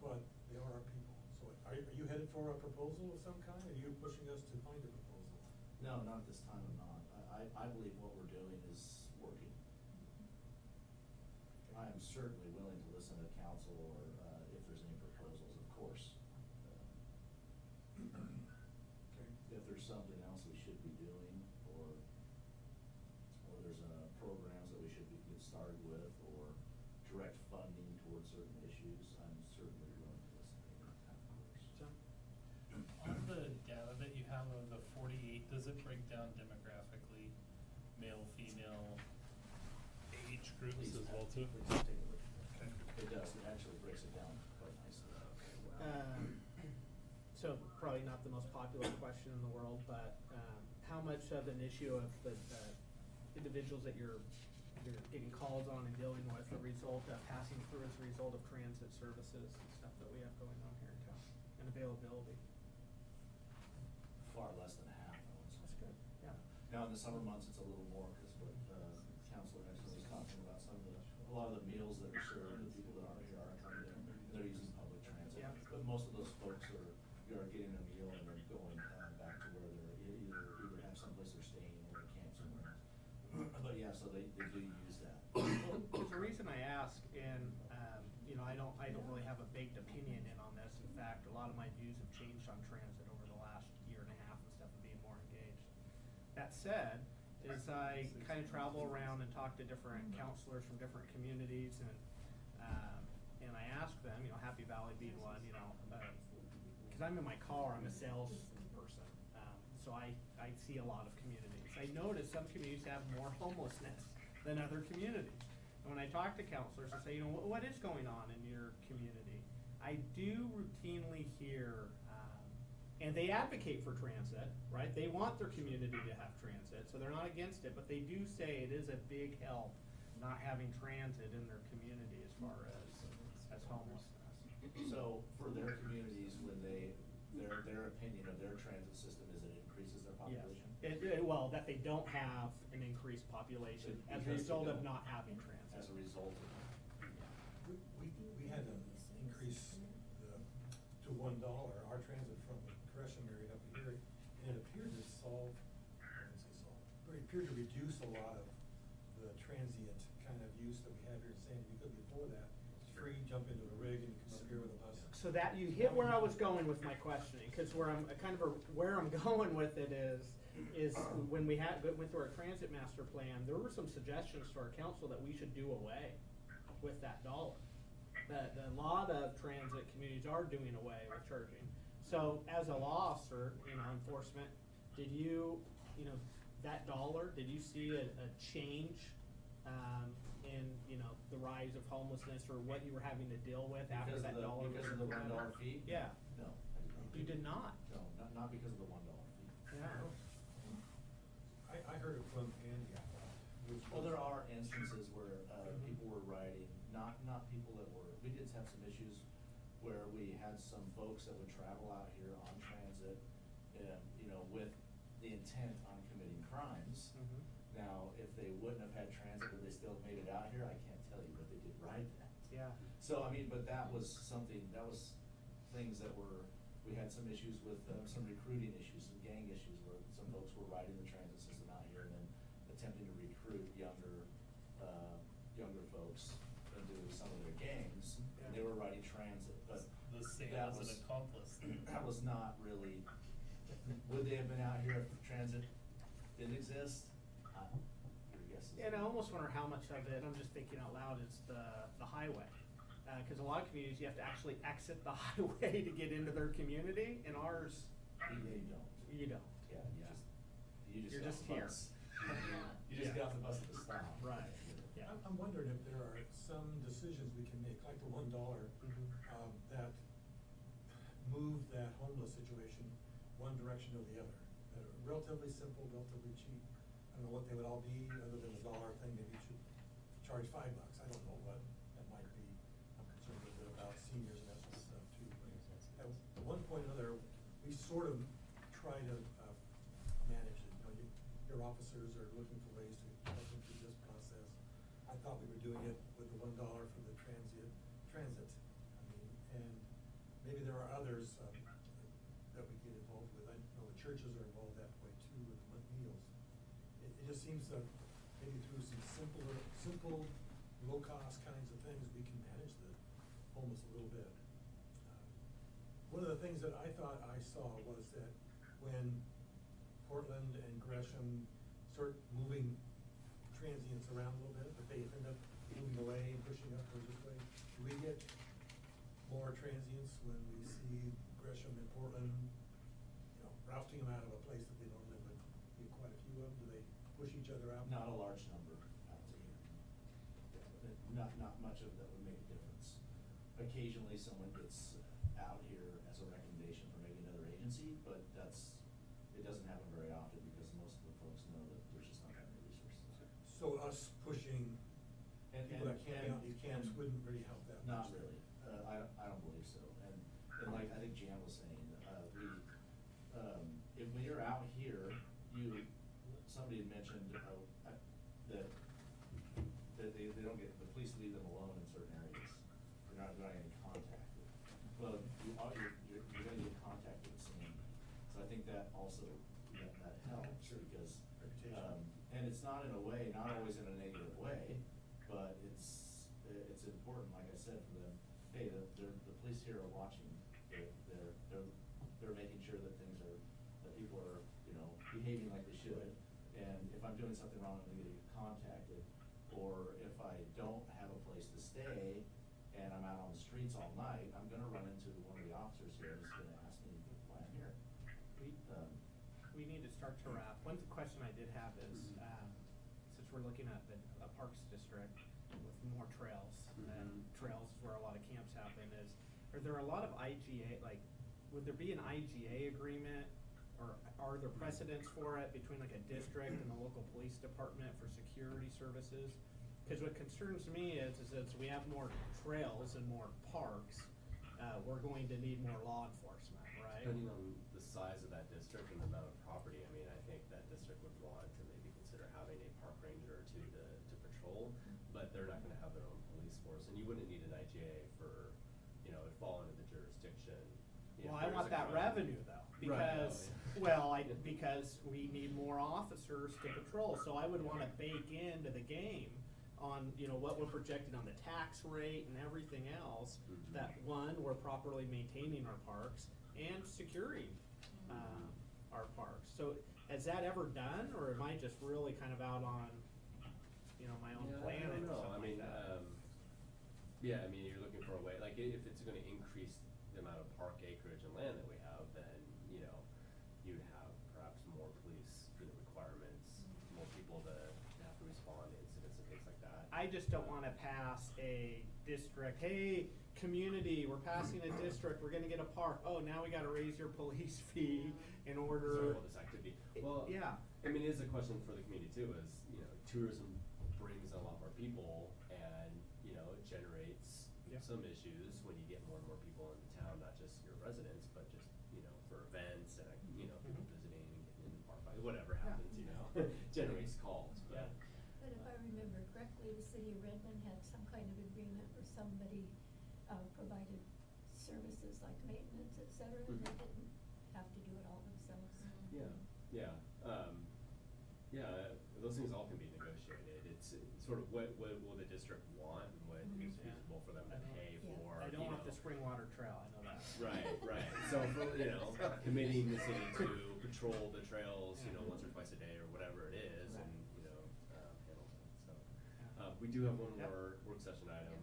But they are our people. So are you headed for a proposal of some kind? Are you pushing us to find a proposal? No, not at this time, I'm not. I believe what we're doing is working. I am certainly willing to listen to council, or if there's any proposals, of course. does it break down demographically, male, female, age groups Please, as well too? please take a look. Okay. It does, it actually breaks it down quite nicely. So probably not the most popular question in the world, but how much of an issue of the individuals that you're getting calls on and dealing with a result of passing through as a result of transit services and stuff that we have going on here in town, and availability? Far less than half, I would say. That's good, yeah. Now, in the summer months, it's a little more, because what, Counselor Henson was talking about, a lot of the meals that are served, the people that aren't here are coming in, and they're using public transit. Yeah. But most of those folks are getting a meal and they're going, back to where they're either have someplace they're staying or they camp somewhere else. But yeah, so they do use that. Well, there's a reason I ask, and, I don't really have a baked opinion in on this. In fact, a lot of my views have changed on transit over the last year and a half and stuff, of being more engaged. That said, as I kind of travel around and talk to different counselors from different communities, and I ask them, Happy Valley being one, because I'm in my car, I'm a salesperson, so I see a lot of communities. I notice some communities have more homelessness than other communities. And when I talk to counselors, I say, what is going on in your community? I do routinely hear, and they advocate for transit, right? They want their community to have transit, so they're not against it, but they do say it is a big help not having transit in their community as far as homelessness. So for their communities, when their opinion of their transit system is it increases their population? Yes. Well, that they don't have an increased population as a Because they result of don't. not having transit. As a result of that. We had to increase to $1 our transit from the Gresham area up here, and it appeared to solve, I wouldn't say solve, but it appeared to reduce a lot of the transient kind of use that we have here in Sandy, because before that, it's free, jump into a rig and you come up here with a bus. So that you hit where I was going with my questioning, because where I'm going with it is when we went through our transit master plan, there were some suggestions to our council that we should do away with that dollar. That a lot of transit communities are doing away with charging. So as a law officer, enforcement, did you, that dollar, did you see a change in, the rise of homelessness or what you were having to deal with after that dollar? Because of the $1 fee? Yeah. No. You did not? No, not because of the $1 fee. Yeah. I heard it from Andy, I thought. Well, there are instances where, people were riding, not people that were, we did have some issues where we had some folks that would travel out here on transit, with the intent on committing crimes. Mhm. Now, if they wouldn't have had transit, would they still have made it out here? I can't tell you, but they did ride that. Yeah. So, but that was things that we had some issues with, some recruiting issues, some gang issues, where some folks were riding the transit system out here and then attempting to recruit younger folks into some of their gangs, and they were riding transit, but The same that as was, an accomplice. that was not really, would they have been out here if transit didn't exist? Your guess is. And I almost wonder how much of it, I'm just thinking out loud, is the highway. Cause a lot of communities, you have to actually exit the highway to get into their community, and ours, They don't. you don't. Yeah, You're got just the here. bus. You just got the bus at the stop. Right, yeah. I'm wondering if there are some decisions we can make, like the $1, that move that homeless situation one direction or the other. That are relatively simple, relatively cheap. I don't know what they would all be, other than the dollar thing, maybe you should charge $5. I don't know what that might be. I'm concerned a little bit about seniors and that sort of stuff too. At one point or another, we sort of try to, manage it, your officers are looking for ways to help them through this process. I thought we were doing it with the $1 for the transit. And maybe there are others, that we get involved with. I know the churches are involved that way too with meals. It just seems that maybe through some simple, low-cost kinds of things, we can manage the homeless a little bit. One of the things that I thought I saw was that when Portland and Gresham start moving transients around a little bit, but they end up moving away and pushing up towards this way, do we get more transients when we see Gresham and Portland, routing them out of a place that they normally would each other out? Not a large number out to here. Not much of that would make a difference. Occasionally, someone gets out here as a recommendation from maybe another agency, but it doesn't happen very often because most of the folks know that there's just not that many resources. So us pushing people that can't out these camps and wouldn't really help that much? Not really. I don't believe so. And like I think Jan was saying, if when you're out here, somebody had mentioned that they don't get, the police leave them alone in certain areas. You're not getting any contact with. Well, you're gonna get contact with Sandy. So I think that also, that helps Sure. because, Reputation. and it's not in a way, not always in a negative way, but it's important, like I said, for them, hey, the police here are watching. They're making sure that that people are, behaving like they should. And if I'm doing something wrong, I'm gonna get contacted. Or if I don't have a place to stay and I'm out on the streets all night, I'm gonna run into one of the officers here who's gonna ask me why I'm here. We need to start to wrap. One question I did have is, since we're looking at a parks district with more trails, and trails is where a lot of camps happen, are there a lot of IGA, would there be an IGA agreement, or are there precedents for it between like a district and the local police department for security services? Because what concerns me is as we have more trails and more parks, we're going to need more law enforcement, right? Depending on the size of that district and the amount of property, I mean, I think that district would want to maybe consider having a park ranger or two to patrol, but they're not gonna have their own police force, and you wouldn't need an IGA for, it'd fall into the jurisdiction. Well, I want that revenue though, because, because we need more officers to patrol, so I would wanna bake into the game on, what we're projecting on the tax rate and everything else, that one, we're properly maintaining our parks and securing, our parks. So, has that ever done, or am I just really kind of out on, my own planet I don't or know, something like that? You're looking for a way, like, if it's gonna increase the amount of park acreage and land that we have, then, you'd have perhaps more police, requirements, more people to have to respond to incidents and things like that. I just don't wanna pass a district, hey, community, we're passing a district, we're gonna get a park, oh, now we gotta raise your police fee in order. So all this activity, well, Yeah. it is a question for the community too, is, tourism brings a lot more people and, it generates Yeah. some issues when you get more and more people into town, not just your residents, but just, for events and, people visiting and getting in the park, whatever Yeah. happens, generates calls, but. Yeah. But if I remember correctly, the city of Redmond had some kind of agreement where somebody provided services like maintenance, et cetera, and they didn't have to do it all themselves. Those things all can be negotiated. It's sort of what will the district want and what is feasible for them to pay for. I don't want the Springwater Trail, I know that. Right. So for, committing the city to patrol the trails, once or twice a day or whatever it is, Right. and, handle it, so. We do have one Yep. more work session item.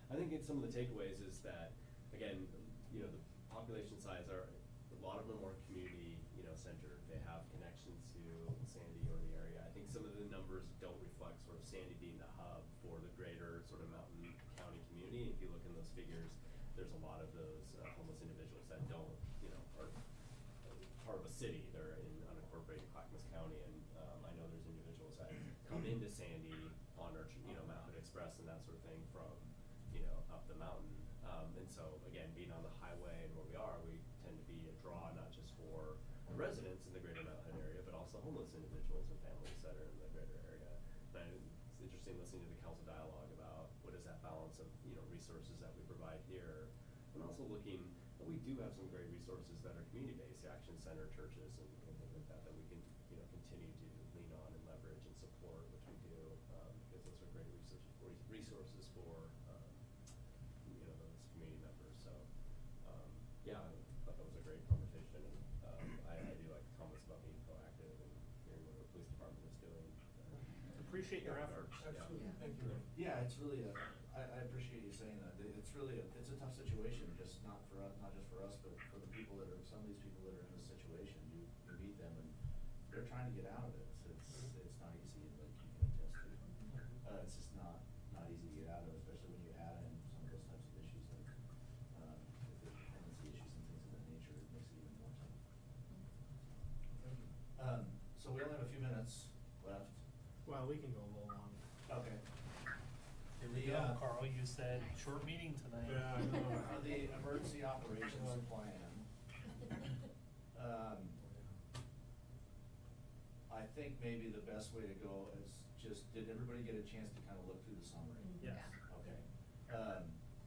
I think some of the takeaways is that, again, the population size a lot of them are community, centered. They have connections to Sandy or the area. I think some of the numbers don't reflect sort of Sandy being the hub for the greater sort of Mountain County community. If you look in those figures, there's a lot of those homeless individuals that don't, are part of a city. They're in unincorporated Clackamas County, and I know there's individuals that come into Sandy on our, Mountain Express and that sort of thing from, up the mountain. And so again, being on the highway and where we are, we tend to be a draw not just for residents in the greater Mountain area, but also homeless individuals and families that are in the greater area. And it's interesting listening to the council dialogue about what is that balance of, resources that we provide here, and also looking, we do have some great resources that are community-based, the Action Center, churches, and things like that we can, continue to lean on and leverage and support, which we do, because those are great resources for, those community members. So, I thought that was a great conversation, and I do like the comments about being proactive and hearing what the police department is doing. Appreciate your efforts. Absolutely, Yeah. thank you. Yeah, it's really I appreciate you saying that. It's really it's a tough situation, just not just for us, but for the people some of these people that are in this situation. You meet them and they're trying to get out of it. It's not easy. It's just not easy to get out of, especially when you add in some of those types of issues like, if there's dependency issues and things of that nature, it makes it even more tough. So we only have a few minutes left. Well, we can go a little long. Okay. Here we go, Carl, you said short meeting tonight. Yeah, I know. The emergency operations plan. I think maybe the best way to go is just, did everybody get a chance to kind of look through the summary? Yes. Yeah. Okay.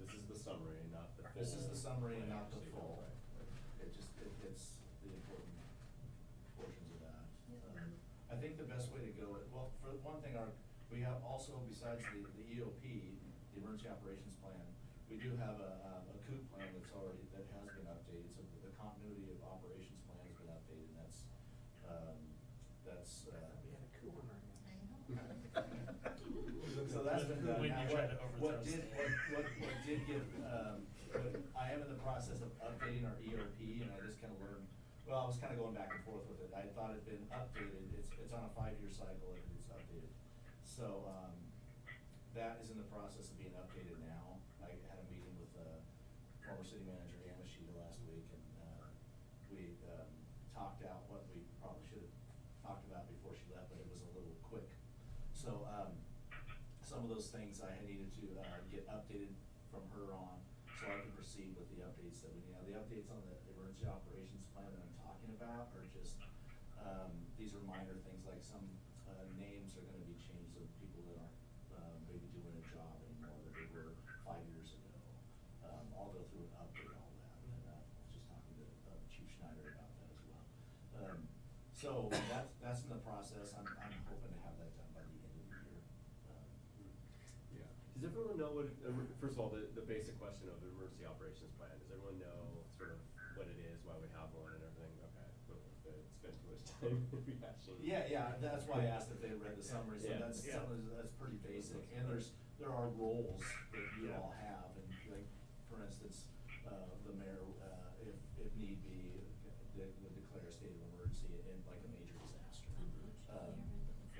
This is the summary, not the full. This is the summary and not the actually, full. right. It hits the important portions of that. Yeah. I think the best way to go, well, for one thing, we have also, besides the EOP, the Emergency Operations Plan, we do have a COOP plan that has been updated, so the continuity of operations plan has been updated, and that's. We had a coup on our hands. I know. So that's been done. When you Now, try to what overthrow did, state. what did get, I am in the process of updating our EOP, and I just kind of learned, well, I was kind of going back and forth with it. I thought it'd been updated, it's on a 5-year cycle, and it's updated. So, that is in the process of being updated now. I had a meeting with, former city manager Yamashita last week, and, we, talked out what we probably should have talked about before she left, but it was a little quick. So, some of those things I had needed to, get updated from her on, so I can proceed with the updates that we need. Now, the updates on the emergency operations plan that I'm talking about are just, these are minor things, like some, names are gonna be changed of people that aren't, maybe doing a job anymore that they were 5 years ago. I'll go through and update all that, and, I was just talking to, Chief Schneider about that as well. So that's in the process. I'm hoping to have that done by the end of the year. Yeah. Does everyone know what, first of all, the basic question of the emergency operations plan, does everyone know sort of what it is, why we have one and everything? Okay, cool. Spend too much time rehashing. Yeah, that's why I asked if they read the summary, so Yeah. that's, Yeah. that's pretty basic, and there are roles that you all have, and like, for instance, the mayor, if need be, would declare a state of emergency in like a major disaster.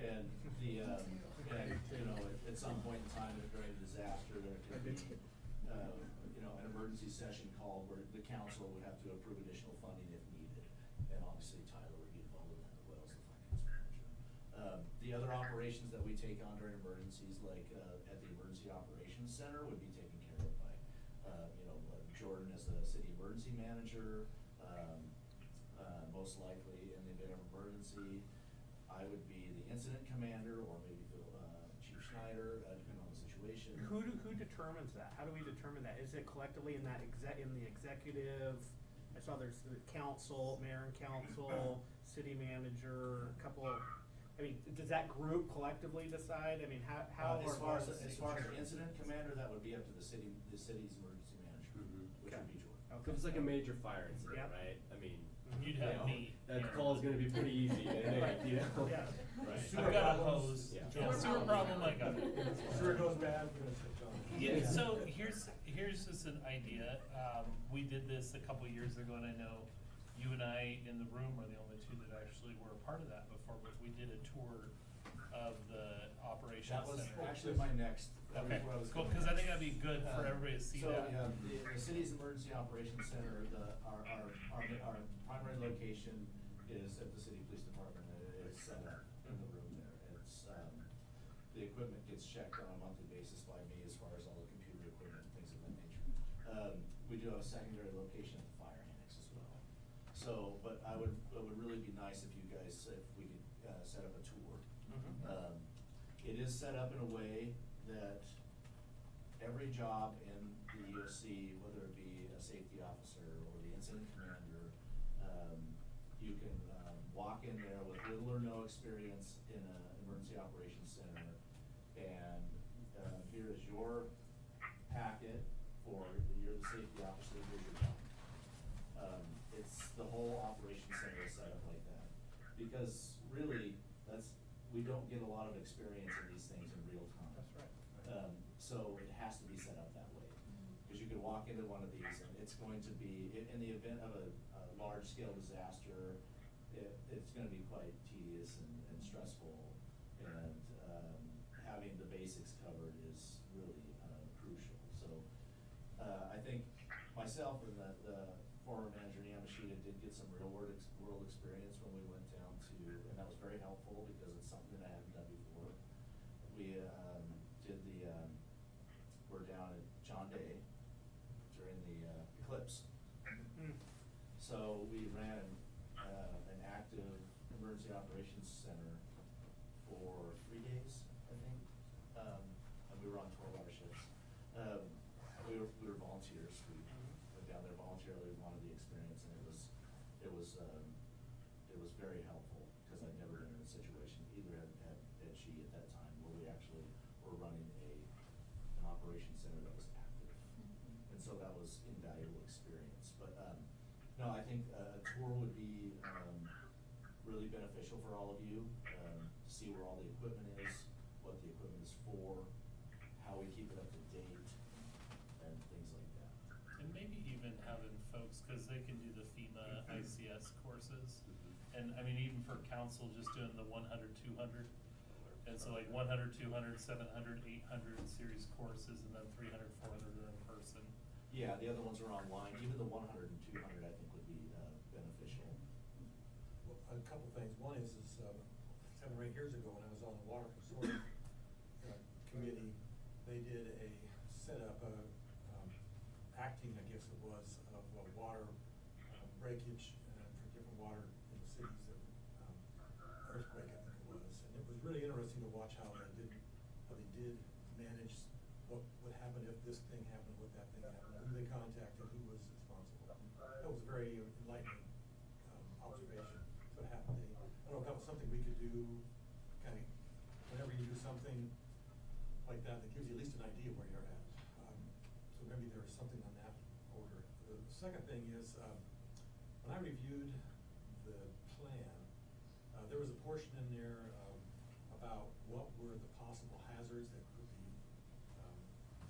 And the, and, you know, at some point in time, during a disaster, there could be, an emergency session called where the council would have to approve additional funding if needed. And obviously Tyler would be involved in that as well as the finance manager. The other operations that we take on during emergencies, like, at the Emergency Operations Center, would be taken care of by, Jordan as the city emergency manager, most likely in the event of emergency. I would be the incident commander, or maybe Chief Schneider, depending on the situation. Who determines that? How do we determine that? Is it collectively in the executive? I saw there's the council, mayor and council, city manager, a couple of, I mean, does that group collectively decide? I mean, how As are far as those the incident commander, that would be up to the city's emergency manager, which Okay. would be Jordan. So if it's like a major fire incident, Yeah. right? I mean, You'd you have know, me. that here. call is gonna be pretty easy, you know? Yeah. Right. I've got a hose. Yeah. Yeah, sewer problem, I got it. Sewer goes bad, we're gonna take John. Yeah, so here's just an idea. We did this a couple years ago, and I know you and I in the room are the only two that actually were a part of that before, but we did a tour of the operations That was center. actually my next, that was Okay, where I was cool, going cause I think next. that'd be good for everybody to see that. So, yeah, the city's emergency operations center, our primary location is at the city police department, and it is set up in the room there. It's, the equipment gets checked on a monthly basis by me as far as all the computer equipment and things of that nature. We do have a secondary location at the fire annex as well. So, but it would really be nice if you guys, if we could, set up a tour. It is set up in a way that every job in the EOC, whether it be a safety officer or the incident commander, you can, walk in there with little or no experience in an emergency operations center, and, here is your packet for, you're the safety officer, here's your job. It's, the whole operations center is set up like that, because really, we don't get a lot of experience in these things in real time. That's right. So it has to be set up that way, because you could walk into one of these and it's going to be, in the event of a large-scale disaster, it's gonna be quite tedious and stressful, and, having the basics covered is really crucial. So I think myself and the former manager Yamashita did get some world experience when we went down to, and that was very helpful because it's something that I hadn't done before. We we're down at John Day during the eclipse. So we ran an active emergency operations center for 3 days, I think, and we were on 12-hour shifts. We were volunteers. We went down there voluntarily. We wanted the experience, and it was very helpful because I'd never been in a situation either at She at that time where we actually were running an operations center that was active, and so that was invaluable experience. But no, I think a tour would be really beneficial for all of you to see where all the equipment is, what the equipment is for, how we keep it up to date, and things like that. And maybe even having folks, cause they can do the FEMA ICS courses. And I mean, even for council, just doing the 100, 200. And so like 100, 200, 700, 800 series courses, and then 300, 400 are in person. Yeah, the other ones are online. Even the 100 and 200 I think would be beneficial. Well, a couple things. One is 7 or 8 years ago when I was on the water consortium committee, they did a setup, acting, I guess it was, of water breakage for different water in the cities that earthquake, I think it was. And it was really interesting to watch how they did manage what would happen if this thing happened, what that thing happened, who they contacted, who was responsible. That was a very enlightening observation. So I don't know if that was something we could do, kind of, whenever you do something like that gives you at least an idea where you're at. So maybe there's something on that order. The second thing is, when I reviewed the plan, there was a portion in there about what were the possible hazards that could be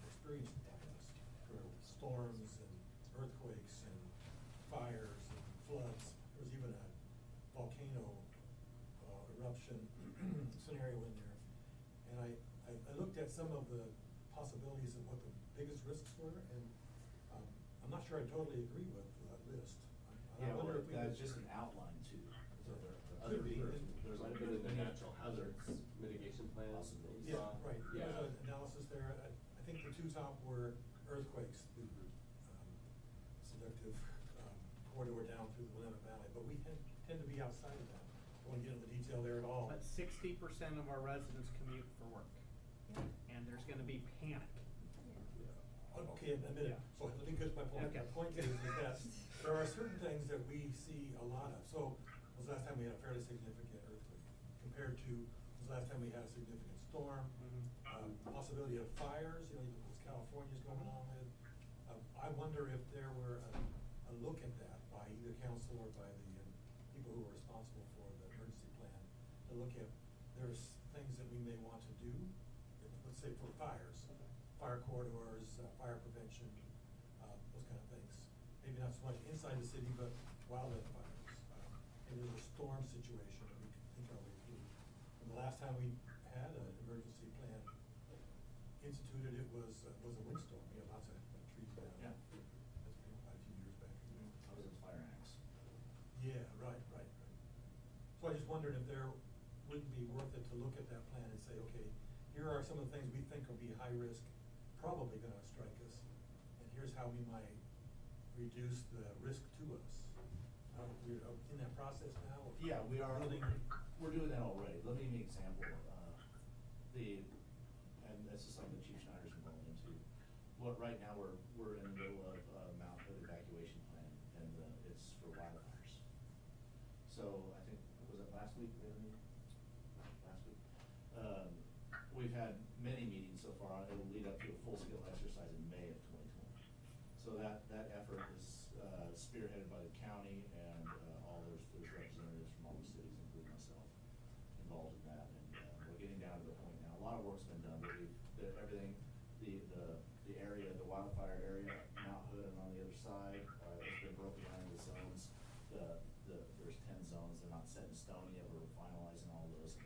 experienced by us for storms and earthquakes and fires and floods. There was even a volcano eruption scenario in there. And I looked at some of the possibilities of what the biggest risks were, and I'm not sure I totally agree with that list. I Yeah, wonder if we that's could- just an outline too. So there are Could other be. there's Might have there's been in the many natural hazards mitigation plan. possibilities. Yeah, right. Yeah. There's an analysis there. I think the two top were earthquakes, the seductive corridor down through the Willamette Valley, but we tend to be outside of that. I won't get into detail there at all. But 60% of our residents commute for work, and there's gonna be panic. Okay, a minute. Yeah. So let me get to my point. Okay. My point is that there are certain things that we see a lot of. So was the last time we had a fairly significant earthquake compared to was the last time we had a significant storm, possibility of fires, what California's going on with. I wonder if there were a look at that by either council or by the people who are responsible for the emergency plan to look at there's things that we may want to do, let's say for fires, fire corridors, fire prevention, those kind of things. Maybe not so much inside the city, but wildland fires. And there's a storm situation that we can think our way through. And the last time we had an emergency plan instituted, it was a windstorm. We had lots of trees down. Yeah. That's been quite a few years back ago. I was in fire acts. Yeah, right. So I just wondered if there wouldn't be worth it to look at that plan and say, okay, here are some of the things we think will be high risk, probably gonna strike us, and here's how we might reduce the risk to us. We're in that process now? of Yeah, we are. building- We're doing that already. Let me give you an example. And this is something Chief Schneider's involved into. Right now, we're in the middle of Mount Hood evacuation plan, and it's for wildfires. So I think, was it last week we had a meeting? Last week. We've had many meetings so far. It'll lead up to a full-scale exercise in May of 2020. So that effort is spearheaded by the county, and there's representatives from all the cities, including myself, involved in that. And we're getting down to the point now. A lot of work's been done, but everything, the area, the wildfire area, Mount Hood, and on the other side, has been broken down into zones. There's 10 zones. They're not set in stone yet. We're finalizing all those.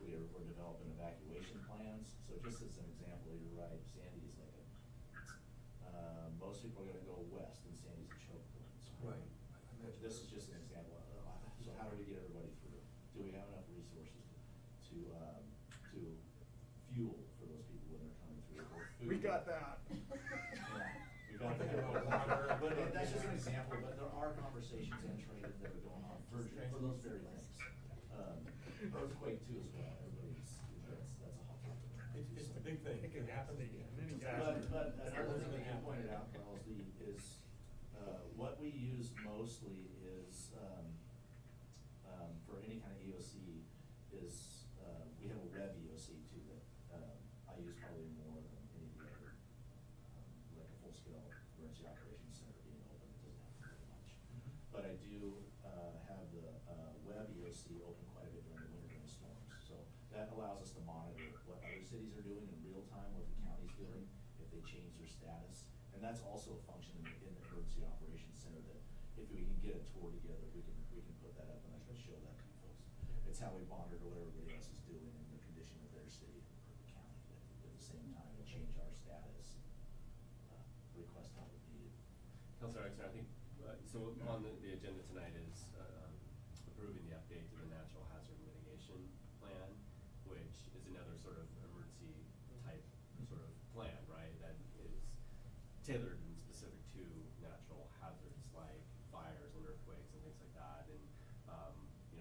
We're developing evacuation plans. So So just as an example, you're right, Sandy is like most people are gonna go west and Sandy's a choke point, so. Right. I imagine This is there's- just an example, so how do we get everybody through? Do we have enough resources to fuel for those people when they're coming through? Both food- We got that. Yeah, we got Thinking that. about water. But that's just an example, but there are conversations and training that are going on for those very things. Earthquake too as well, everybody's, that's a hot topic. It's the big thing. It can happen It's again. a But disaster. another thing that you Happen. pointed out, Wellesley, is, what we use mostly is, for any kind of EOC is, we have a web EOC too that, I use probably more than any of the other, like a full-scale emergency operations center being open, it doesn't have to be much. But I do, have the, web EOC open quite a bit during the winter during storms, so that allows us to monitor what other cities are doing in real time, what the county's doing, if they change their status. And that's also a function in the emergency operations center that if we can get a tour together, we can put that up and I can show that to you folks. It's how we monitor what everybody else is doing and the condition of their city and the county at the same time and change our status, request help if needed. Counselor Exner, I think, so on the agenda tonight is, approving the update to the natural hazard mitigation plan, which is another sort of emergency type sort of plan, right? That is tailored and specific to natural hazards like fires and earthquakes and things like that. And,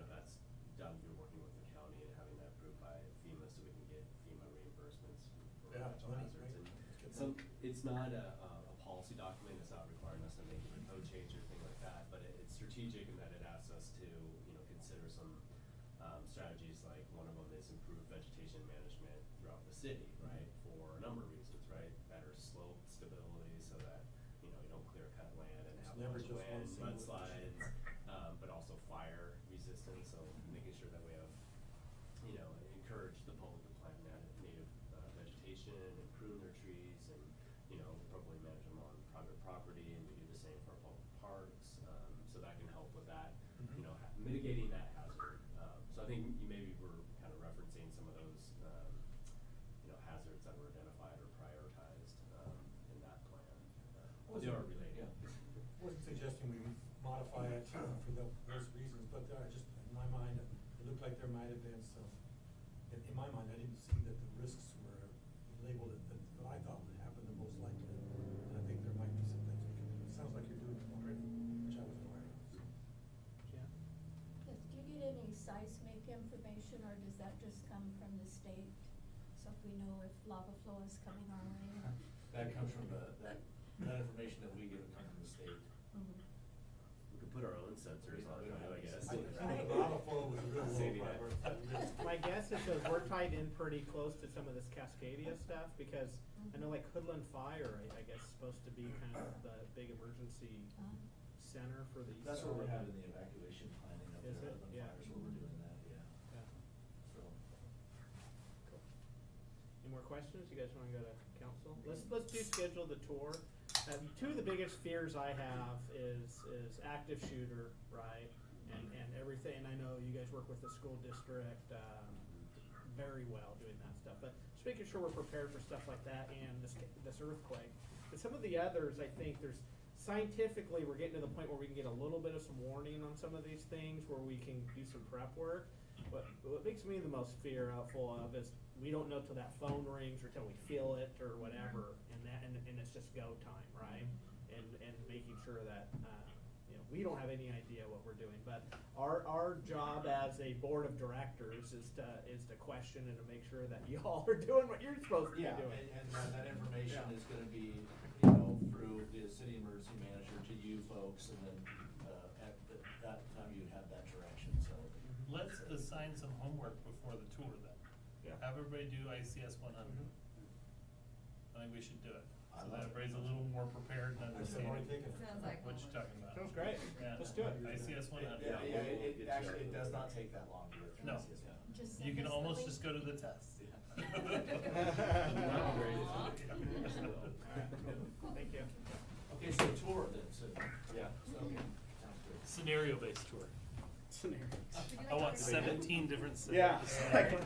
that's done through working with the county and having that approved by FEMA so we can get FEMA reimbursements for Yeah, natural money, hazards. right? And so it's not a policy document, it's not requiring us to make a code change or anything like that, but it's strategic in that it asks us to, consider some, strategies, like one of them is improved vegetation management throughout the city, right? For a number of reasons, right? Better slope stability so that, you don't clear cut land and It's have a never bunch of just one land, single mudslides, issue. but also fire resistance, so making sure that we have, encourage the public to plant native vegetation and prune their trees and, appropriately manage them on private property, and we do the same for our public parks, so that can help with that, Mhm. Mitigating that hazard. So I think you maybe were kind of referencing some of those, hazards that were identified or prioritized, in that plan. But they are related. Wasn't suggesting we modify it for those reasons, but just in my mind, it looked like there might have been some, in my mind, I didn't see that the risks were labeled that I thought would happen the most likely. And I think there might be some things we can do. It sounds like you're doing them already, which I wasn't aware of, so. Yeah. Yes, do you get any seismic information, or does that just come from the state? So if we know if lava flow is coming our way? That comes from that information that we get comes from the state. Mhm. We could put our own sensors on it, I guess. I think the lava flow was a real low Saving that. priority. My guess is that we're tied in pretty close to some of this Cascadia stuff, because I know like Hoodland Fire, I guess, is supposed to be kind of the big emergency center for the east That's where we're side. having the evacuation planning up Is there, it? the Yeah. fires where we're doing that, yeah, Yeah. so. Cool. Any more questions? You guys wanna go to council? Let's do schedule the tour. Two of the biggest fears I have is active shooter, right? And everything, and I know you guys work with the school district, very well doing that stuff, but just making sure we're prepared for stuff like that and this earthquake. And some of the others, I think there's, scientifically, we're getting to the point where we can get a little bit of some warning on some of these things, where we can do some prep work. But what makes me the most fearful of is we don't know till that phone rings or till we feel it or whatever, and it's just go time, right? And making sure that, we don't have any idea what we're doing, but our job as a board of directors is to question and to make sure that y'all are doing what you're supposed to be Yeah, doing. and that information is gonna be, through the city emergency manager to you folks, and then, at that time you'd have that direction, so. Let's assign some homework before the tour then. Yeah. Have everybody do ICS 100. Mhm. I think we should do it, I so love that it. everybody's a little more prepared and Actually, I've already understanding taken it. Sounds like what you're talking about. Sounds great. Yeah. Let's do it. ICS 100. Yeah, Yeah, we'll it get you actually, it up. does not take that long to get through No. this, yeah. Just You send can us the almost link. just go to the test. Yeah. Not great, is it? Alright. Thank you. Okay, so tour then, so, yeah, so, sounds good. Scenario-based tour. Scenario. Would you I like want to- 17 different Yeah. scenarios.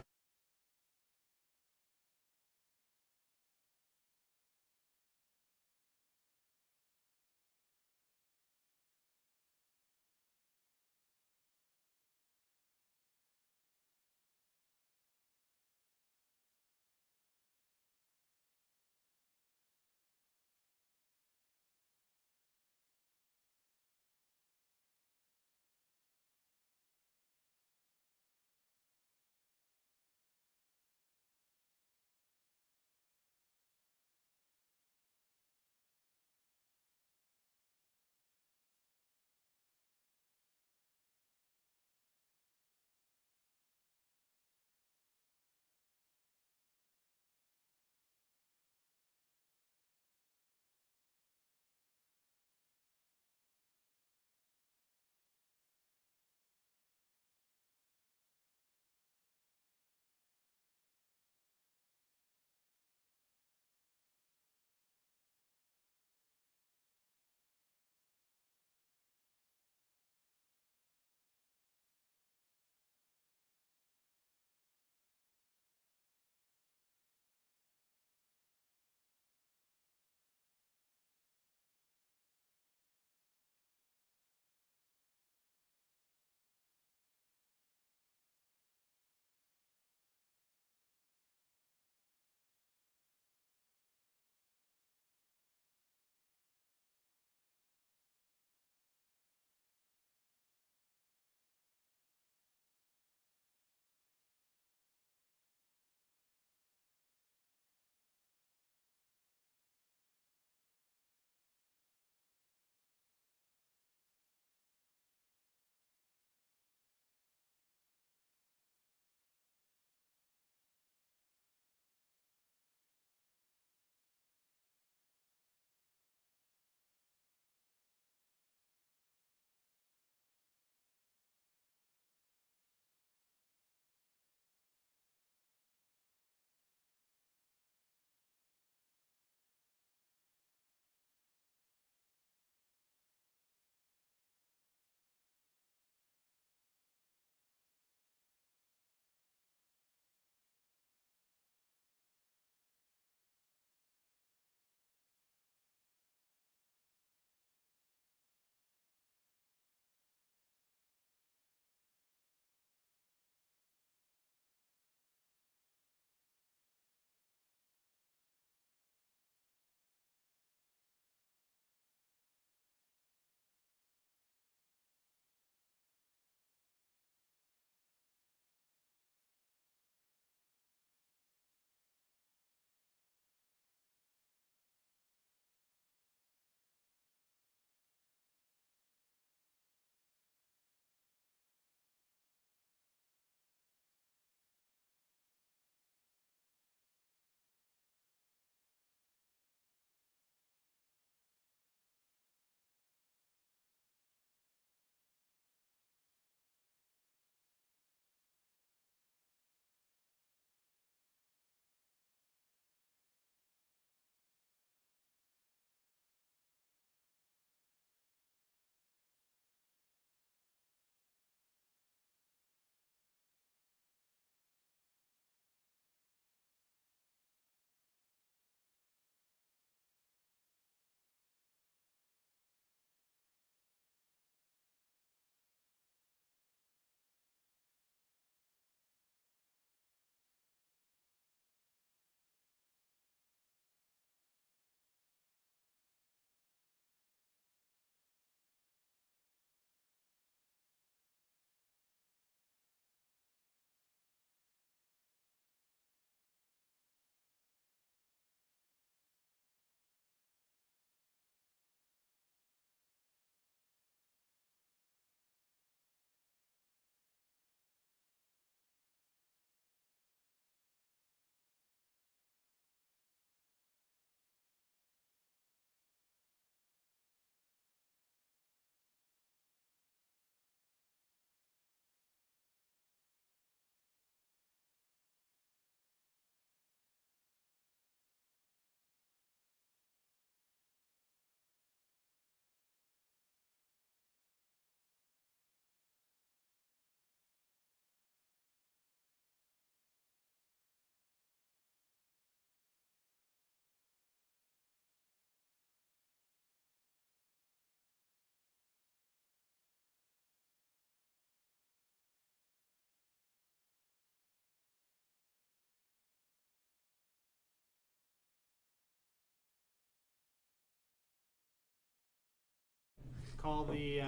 call the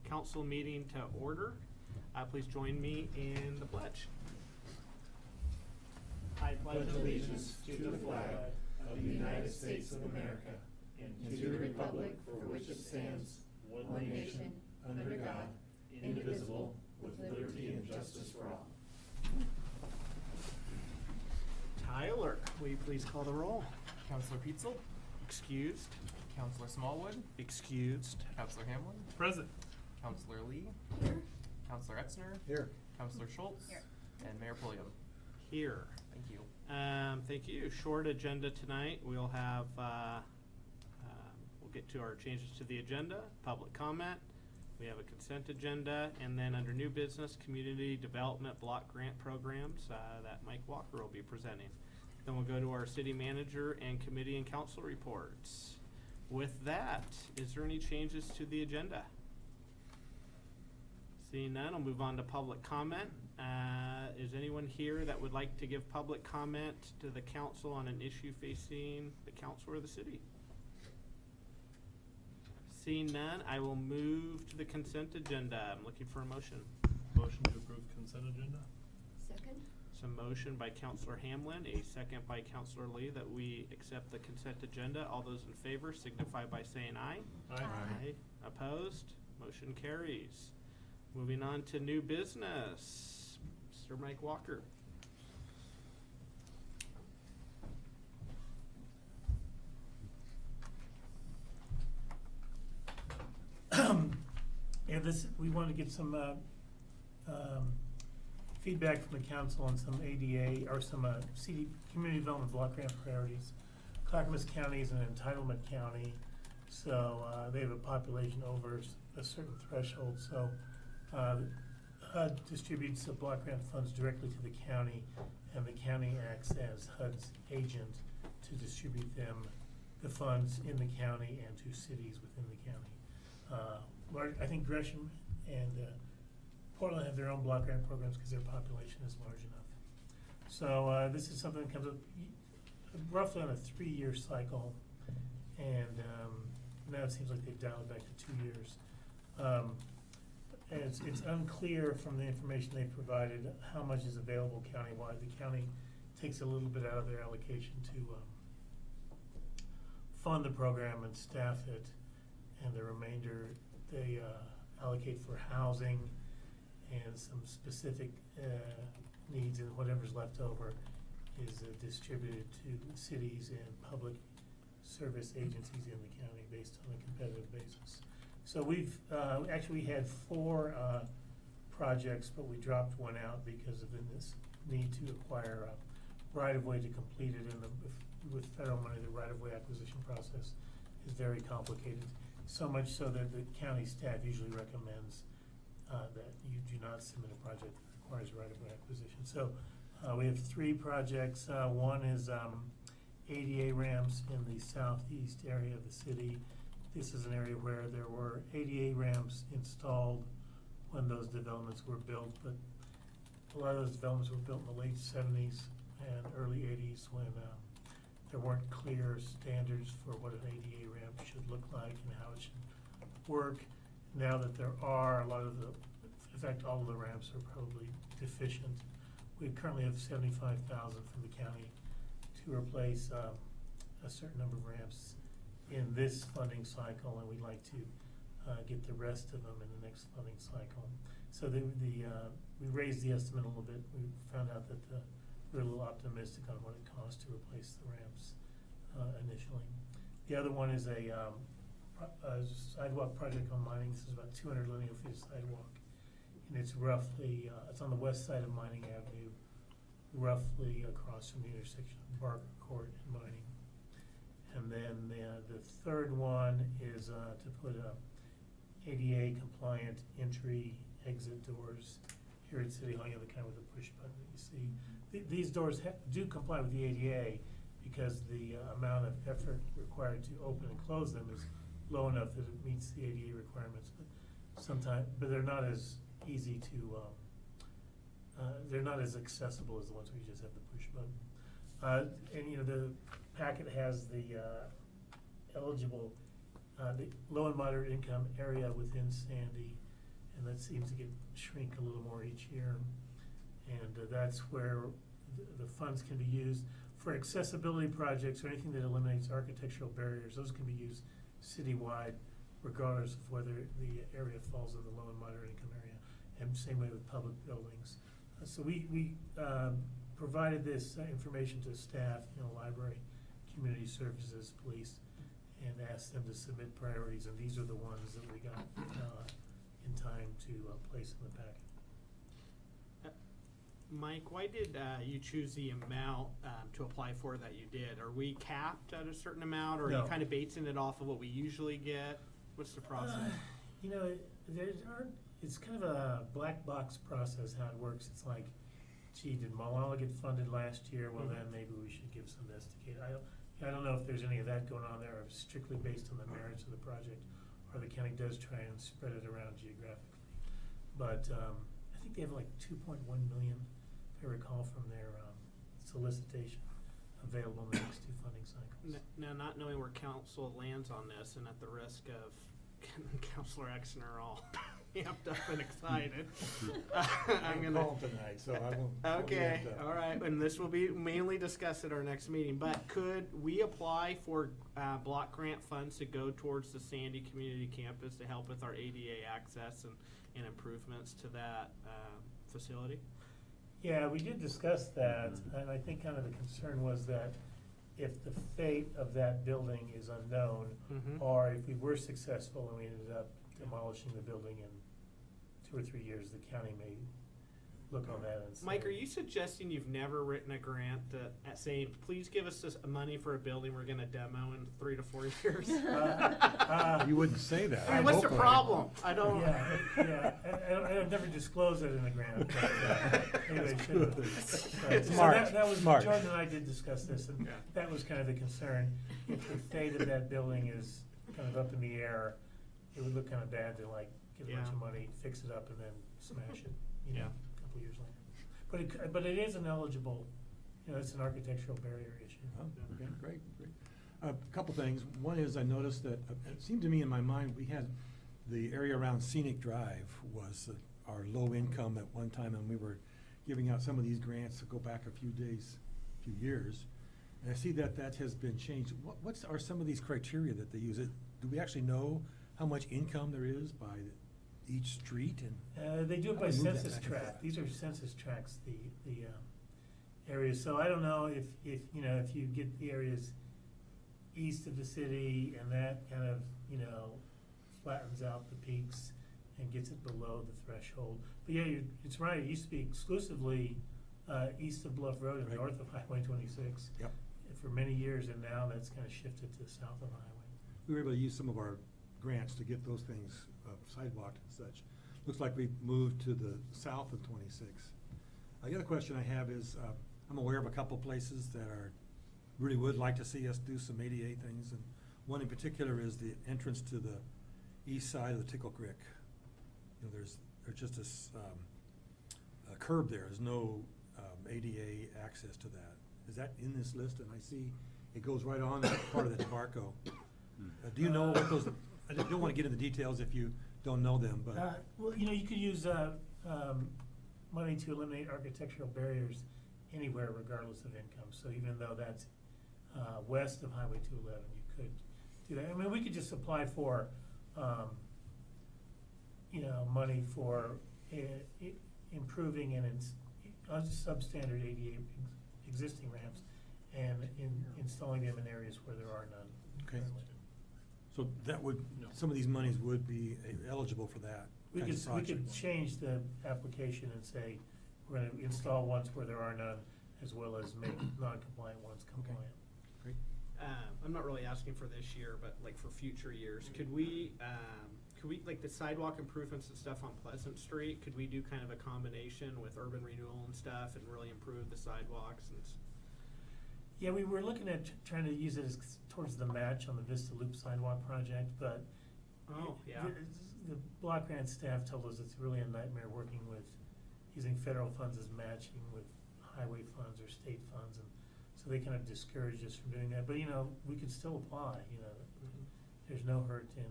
council meeting to order. Please join me in the pledge. I pledge allegiance to the flag of the United States of America and to the republic for which it stands, one nation, under God, indivisible, with liberty and justice for all. Tyler, will you please call the roll? Councilor Pietzel, Excused. Councilor Smallwood, Excused. Councilor Hamlin, Present. Councilor Lee, Here? Councilor Etzner, Here. Councilor Schultz, Here. and Mayor Pulliam. Here. Thank you. Thank you. Short agenda tonight. We'll have, we'll get to our changes to the agenda, public comment. We have a consent agenda, and then under new business, community development block grant programs, that Mike Walker will be presenting. Then we'll go to our city manager and committee and council reports. With that, is there any changes to the agenda? Seeing none, I'll move on to public comment. Is anyone here that would like to give public comment to the council on an issue facing the council or the city? Seeing none, I will move to the consent agenda. I'm looking for a motion. Motion to approve consent agenda? Second? Some motion by Councilor Hamlin, a second by Councilor Lee that we accept the consent agenda. All those in favor signify by saying aye. Aye. Opposed? Motion carries. Moving on to new business. Mr. Mike Walker. Yeah, we want to get some feedback from the council on some ADA or some CD community development block grant priorities. Clackamas County is an entitlement county, so they have a population over a certain threshold. So HUD distributes the block grant funds directly to the county, and the county acts as HUD's agent to distribute the funds in the county and to cities within the county. I think Gresham and Portland have their own block grant programs because their population is large enough. So this is something that comes up roughly on a 3-year cycle, and now it seems like they've dialed back to 2 years. And it's unclear from the information they've provided how much is available countywide. The county takes a little bit out of their allocation to fund the program and staff it, and the remainder they allocate for housing and some specific needs, and whatever's left over is distributed to cities and public service agencies in the county based on a competitive basis. So we've actually had 4 projects, but we dropped one out because of this need to acquire a right-of-way to complete it. And with federal money, the right-of-way acquisition process is very complicated. So much so that the county staff usually recommends that you do not submit a project that requires right-of-way acquisition. So we have 3 projects. One is ADA ramps in the southeast area of the city. This is an area where there were ADA ramps installed when those developments were built, but a lot of those developments were built in the late 70s and early 80s when there weren't clear standards for what an ADA ramp should look like and how it should work. Now that there are, in fact, all of the ramps are probably deficient. We currently have $75,000 from the county to replace a certain number of ramps in this funding cycle, and we'd like to get the rest of them in the next funding cycle. So we raised the estimate a little bit. We found out that we're a little optimistic on what it costs to replace the ramps initially. The other one is a sidewalk project on Mining. This is about 200 linear feet of sidewalk, and it's roughly it's on the west side of Mining Avenue, roughly across from the intersection of Barker Court and Mining. And then the third one is to put ADA compliant entry exit doors here at City Hall, the kind with the push button that you see. These doors do comply with the ADA because the amount of effort required to open and close them is low enough that it meets the ADA requirements. But they're not as easy to, they're not as accessible as the ones where you just have the push button. And the packet has the eligible the low and moderate income area within Sandy, and that seems to shrink a little more each year. And that's where the funds can be used for accessibility projects or anything that eliminates architectural barriers. Those can be used citywide, regardless of whether the area falls in the low and moderate income area, and same way with public buildings. So we provided this information to staff, library, community services, police, and asked them to submit priorities, and these are the ones that we got in time to place in the packet. Mike, why did you choose the amount to apply for that you did? Are we capped at a certain amount, or are No. you kind of basing it off of what we usually get? What's the process? It's kind of a black box process how it works. It's like, gee, did Malala get funded last year? Well, then maybe we should give some estimate. I don't know if there's any of that going on there, or if it's strictly based on the merits of the project, or the county does try and spread it around geographically. But I think they have like 2.1 million, if I recall, from their solicitation available in the next two funding cycles. Now, not knowing where council lands on this, and at the risk of getting Councilor Exner all amped up and excited, I'm gonna call tonight, so I won't. Okay, all right, and this will be mainly discussed at our next meeting, but could we apply for block grant funds to go towards the Sandy Community Campus to help with our ADA access and improvements to that facility? Yeah, we did discuss that, and I think kind of the concern was that if the fate of that building is unknown, or if we were successful and we ended up demolishing the building in 2 or 3 years, the county may look on that and say. Mike, are you suggesting you've never written a grant saying, please give us this money for a building we're gonna demo in 3 to 4 years? You wouldn't say that. I mean, what's the problem? I don't. Yeah, I've never disclosed it in a grant, but anyway, That's should have. good. Right, so Smart, that was, smart. Jordan and I did discuss this, and Yeah. that was kind of the concern. If the fate of that building is kind of up in the air, it would look kind of bad to like get a bunch Yeah. of money, fix it up, and then smash it, Yeah. a couple years later. But it is ineligible, it's an architectural barrier issue. Oh, okay, great. A couple things. One is I noticed that, it seemed to me in my mind, we had the area around Scenic Drive was our low income at one time, and we were giving out some of these grants to go back a few years. And I see that has been changed. What are some of these criteria that they use? Do we actually know how much income there is by each street? And They do it how by do we move that census back and tract. forth? These are census tracts, the areas. So I don't know if you get the areas east of the city and that kind of, flattens out the peaks and gets it below the threshold. But yeah, it's right. It used to be exclusively east of Bluff Road and Right. north of Highway 26 Yep. for many years, and now that's kind of shifted to south of the highway. We were able to use some of our grants to get those things sidewalked and such. Looks like we've moved to the south of 26. The other question I have is, I'm aware of a couple places that really would like to see us do some ADA things, and one in particular is the entrance to the east side of the Tickle Creek. There's just a curb there. There's no ADA access to that. Is that in this list? And I see it goes right on as part of the Tabarco. Do you know what those? I don't want to get into details if you don't know them, but Well, you could use money to eliminate architectural barriers anywhere regardless of income. So even though that's west of Highway 211, you could do that. I mean, we could just apply for, money for improving and substandard ADA existing ramps and installing them in areas where there are none. Okay. currently. so that would, some of these monies would be eligible for that We kind could, of we project. could change the application and say, we're gonna install ones where there are none, as well as make non-compliant ones compliant. Great. I'm not really asking for this year, but like for future years, could we, like the sidewalk improvements and stuff on Pleasant Street, could we do kind of a combination with urban renewal and stuff and really improve the sidewalks and Yeah, we were looking at trying to use it as towards the match on the Vista Loop sidewalk project, but Oh, yeah. the block grant staff told us it's really a nightmare working with, using federal funds as matching with highway funds or state funds, and so they kind of discouraged us from doing that. But, we could still apply, there's no hurt in,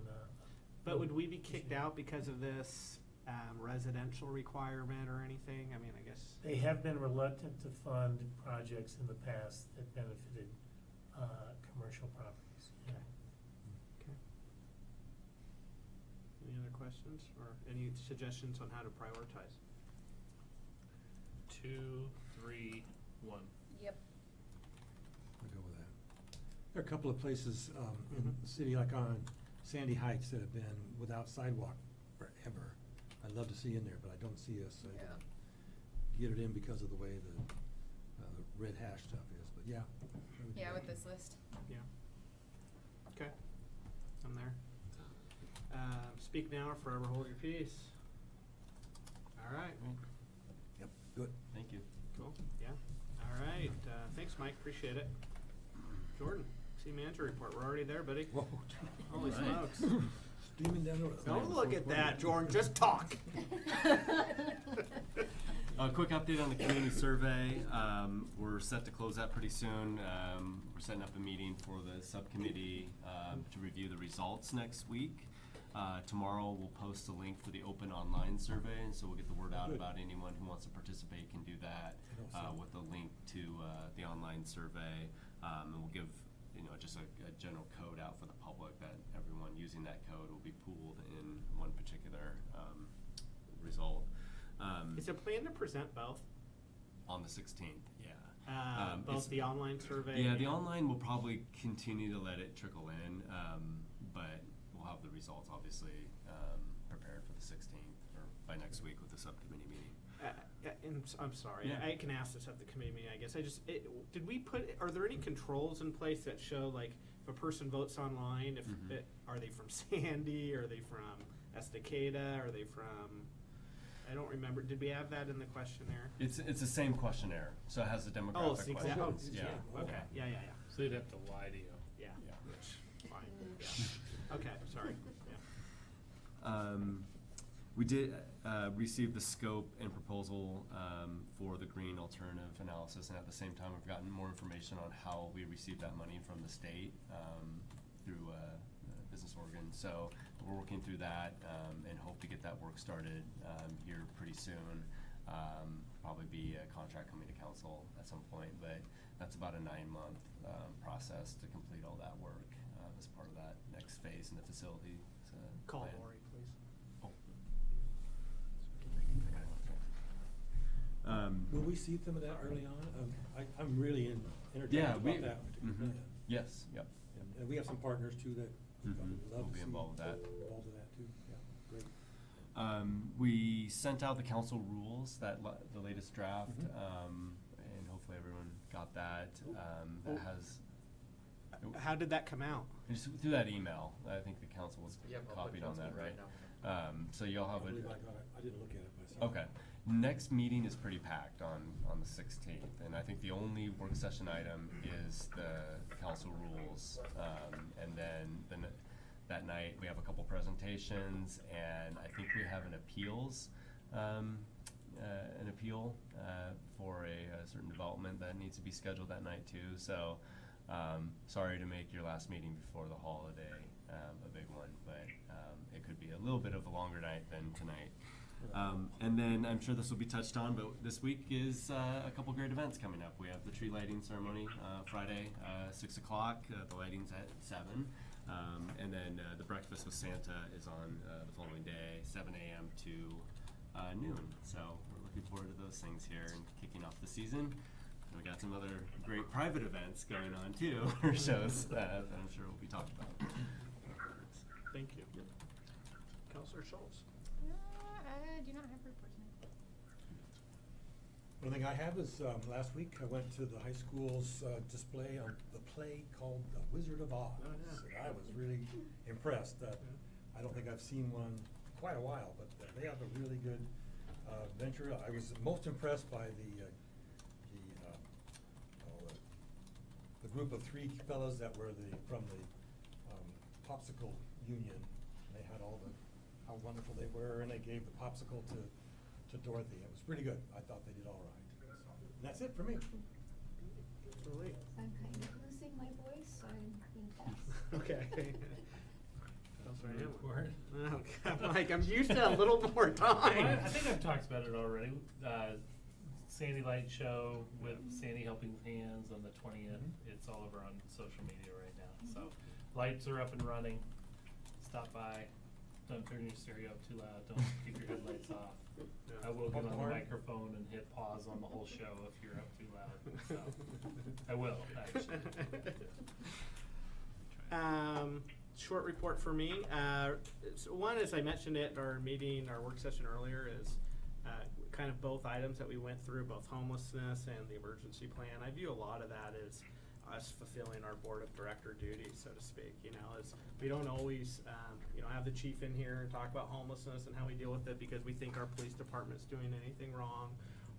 But would we be kicked out because of this residential requirement or anything? I mean, I guess. They have been reluctant to fund projects in the past that benefited, commercial properties, yeah. Okay. Any other questions or any suggestions on how to prioritize? 2, 3, 1. Yep. I'll go with that. There are a couple of places, in the city, like on Sandy Heights, that have been without sidewalk forever. I'd love to see in there, but I don't see us get it in because of the way the red hash stuff is, but yeah. that would be Yeah, great. with this list. Yeah. Okay. I'm there. Speak now or forever hold your peace. All right. Yep, good. Thank you. Cool. Yeah. All right. Thanks, Mike. Appreciate it. Jordan, city manager report. We're already there, buddy. Whoa. Holy Right. smokes. Steaming down the road. Don't look at that, Jordan. Just talk. A quick update on the community survey. We're set to close that pretty soon. We're setting up a meeting for the subcommittee to review the results next week. Tomorrow we'll post a link for the open online survey, and so we'll get the word out Good. about anyone who wants to participate can do that with a link to the online survey. And we'll give just a general code out for the public that everyone using that code will be pooled in one particular result. Is it planned to present both? On the 16th, yeah. Both it's- the online survey? Yeah, the and- online will probably continue to let it trickle in, but we'll have the results obviously prepared for the 16th or by next week with the subcommittee meeting. And I'm sorry, Yeah. I can ask this at the committee meeting, I guess. Are there any controls in place that show, like, if a person votes online, are they from Sandy, are they from Estacada, are they from, I don't remember, did we have that in the questionnaire? It's the same questionnaire, so it has the demographic Oh, it's the exact, questions. yeah. okay, yeah. So they'd have to lie to you. Yeah. Yeah. Fine, yeah. Okay, sorry, yeah. We did receive the scope and proposal for the green alternative analysis, and at the same time, we've gotten more information on how we received that money from the state through Business Oregon. So we're working through that and hope to get that work started here pretty soon. Probably be a contract coming to council at some point, but that's about a 9-month process to complete all that work as part of that next phase in the facility. Call plan. Lori, please. Oh. Will we see some of that early on? I'm really energized Yeah, about that. mhm. Yes, yep. And we have some partners too that Mhm. would love We'll to be see involved with that. Involved in that too, yeah, great. We sent out the council rules, the latest draft, Mhm. and hopefully everyone got that. That has, How did that come out? just through that email, I think the council was Yep, I'll put copied on that, council right? right So you'll I have believe I a, got it, I didn't look at it myself. okay. Next meeting is pretty packed on the 16th, and I think the only work session item is the council rules. And then that night, we have a couple presentations, and I think we have an appeals, for a certain development that needs to be scheduled that night too. So, sorry to make your last meeting before the holiday a big one, but it could be a little bit of a longer night than tonight. And then I'm sure this will be touched on, but this week is a couple great events coming up. We have the tree lighting ceremony Friday, 6 o'clock. The lighting's at 7. And then the breakfast with Santa is on the following day, 7 a.m. to noon. So we're looking forward to those things here and kicking off the season. And we got some other great private events going on too, or shows that I'm sure we'll be talking about. Thank you. Counselor Schultz. I do not have reports now. One thing I have is, last week I went to the high school's display on the play called The Wizard of Oz. Oh, yeah. And I was really impressed. I don't think I've seen one in quite a while, but they have a really good venture. I was most impressed by the group of 3 fellas that were from the popsicle union. They had how wonderful they were, and they gave the popsicle to Dorothy. It was pretty good. I thought they did all right. And that's it for me. Lily. I'm kind of losing my voice, so I'm gonna pass. Okay. Counselor Hamlin. Report. Okay, I'm like, I'm used to a little more time. I think I've talked about it already. Sandy Light Show with Sandy Helping Hands on the 20th. It's all over on social media right now. So lights are up and running. Stop by. Don't turn your stereo up too loud. Don't keep your headlights off. Yeah. I will get on the Popcorn. microphone and hit pause on the whole show if you're up too loud. So I will, actually. Short report for me. So one, as I mentioned it at our meeting, our work session earlier, is kind of both items that we went through, both homelessness and the emergency plan. I view a lot of that as us fulfilling our board of director duties, so to speak. You know, as we don't always, have the chief in here and talk about homelessness and how we deal with it because we think our police department's doing anything wrong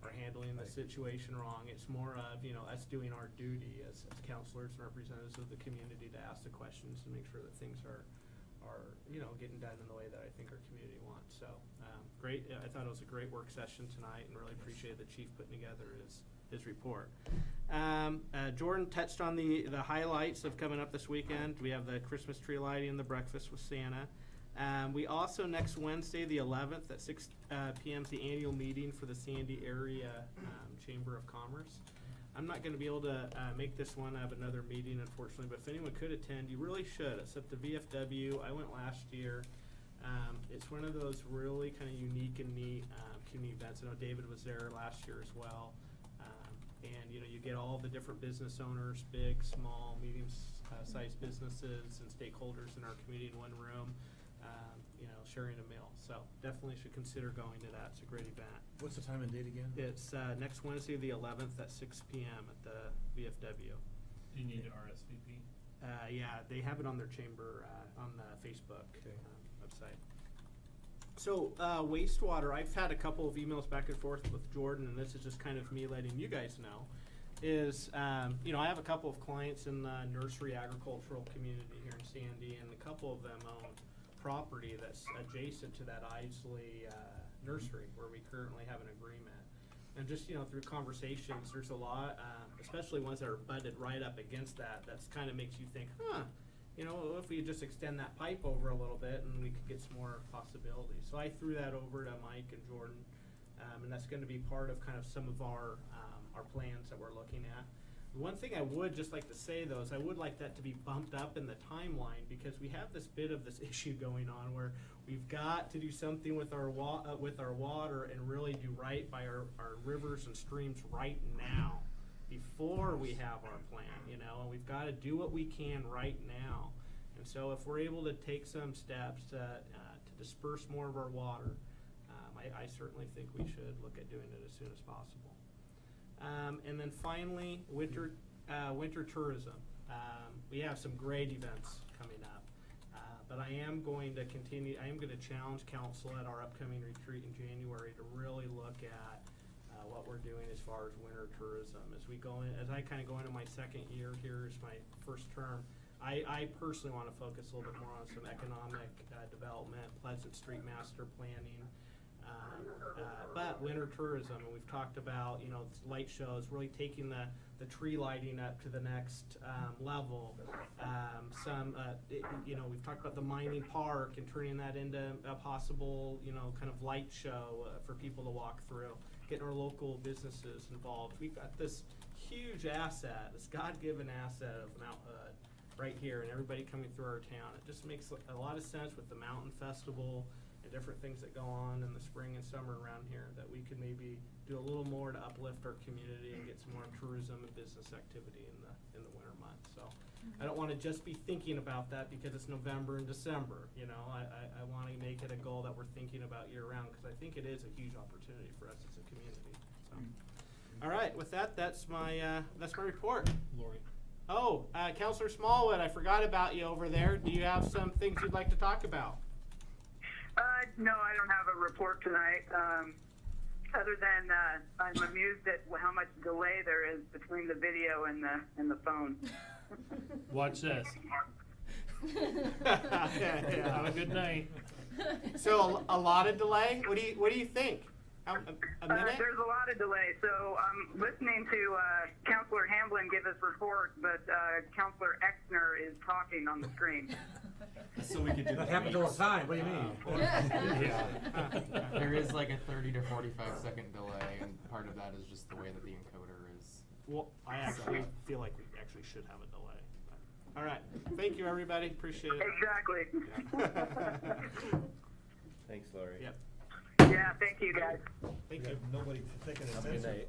or handling the situation wrong. It's more of, us doing our duty as counselors and representatives of the community to ask the questions and make sure that things are getting done in the way that I think our community wants. So, great. I thought it was a great work session tonight and really appreciate the chief putting together his report. Jordan touched on the highlights of coming up this weekend. We have the Christmas tree lighting and the breakfast with Santa. We also, next Wednesday, the 11th at 6 p.m. is the annual meeting for the Sandy Area Chamber of Commerce. I'm not going to be able to make this one. I have another meeting, unfortunately, but if anyone could attend, you really should. It's at the VFW. I went last year. It's one of those really kind of unique and neat community events. I know David was there last year as well. And you get all the different business owners, big, small, medium-sized businesses and stakeholders in our community in one room, sharing a meal. So definitely should consider going to that. It's a great event. What's the time and date again? It's next Wednesday, the 11th at 6 p.m. at the VFW. Do you need to RSVP? Yeah, they have it on their chamber on the Facebook Okay. website. So wastewater, I've had a couple of emails back and forth with Jordan, and this is just kind of me letting you guys know, is, I have a couple of clients in the nursery agricultural community here in Sandy, and a couple of them own property that's adjacent to that Isley nursery where we currently have an agreement. And just, through conversations, there's a lot, especially ones that are butted right up against that's kind of makes you think, if we just extend that pipe over a little bit and we could get some more possibilities. So I threw that over to Mike and Jordan, and that's going to be part of kind of some of our plans that we're looking at. One thing I would just like to say, though, is I would like that to be bumped up in the timeline because we have this bit of this issue going on where we've got to do something with our water and really do right by our rivers and streams right now before we have our plan, and we've got to do what we can right now. And so if we're able to take some steps to disperse more of our water, I certainly think we should look at doing it as soon as possible. And then finally, winter tourism. We have some great events coming up, but I am going to challenge council at our upcoming retreat in January to really look at what we're doing as far as winter tourism. As I kind of go into my second year here, is my first term, I personally want to focus a little bit more on some economic development, Pleasant Street master planning, but winter tourism, and we've talked about, light shows, really taking the tree lighting up to the next level. We've talked about the mining park and turning that into a possible, kind of light show for people to walk through, getting our local businesses involved. We've got this huge asset, this God-given asset of Mount Hood right here, and everybody coming through our town. It just makes a lot of sense with the Mountain Festival and different things that go on in the spring and summer around here, that we could maybe do a little more to uplift our community and get some more tourism and business activity in the winter months. So I don't want to just be thinking about that because it's November and December. I want to make it a goal that we're thinking about year round because I think it is a huge opportunity for us as a community. So, all right, with that, that's my report. Lori. Oh, Councilor Smallwood, I forgot about you over there. Do you have some things you'd like to talk about? No, I don't have a report tonight. Other than I'm amused at how much delay there is between the video and the phone. Watch this. Yeah. Have a good night. So a lot of delay. What do you think? A minute? There's a lot of delay, so I'm listening to Counselor Hamblin give his report, but Counselor Exner is talking on the screen. So we could do That happens all the time, what do you mean? There is like a 30 to 45 second delay, and part of that is just the way that the encoder is. Well, I actually feel like we actually should have a delay. All right. Thank you, everybody. Appreciate it. Exactly. Thanks, Lori. Yep. Yeah, thank you, guys. Thank We you. got nobody taking a Have a good censor. night.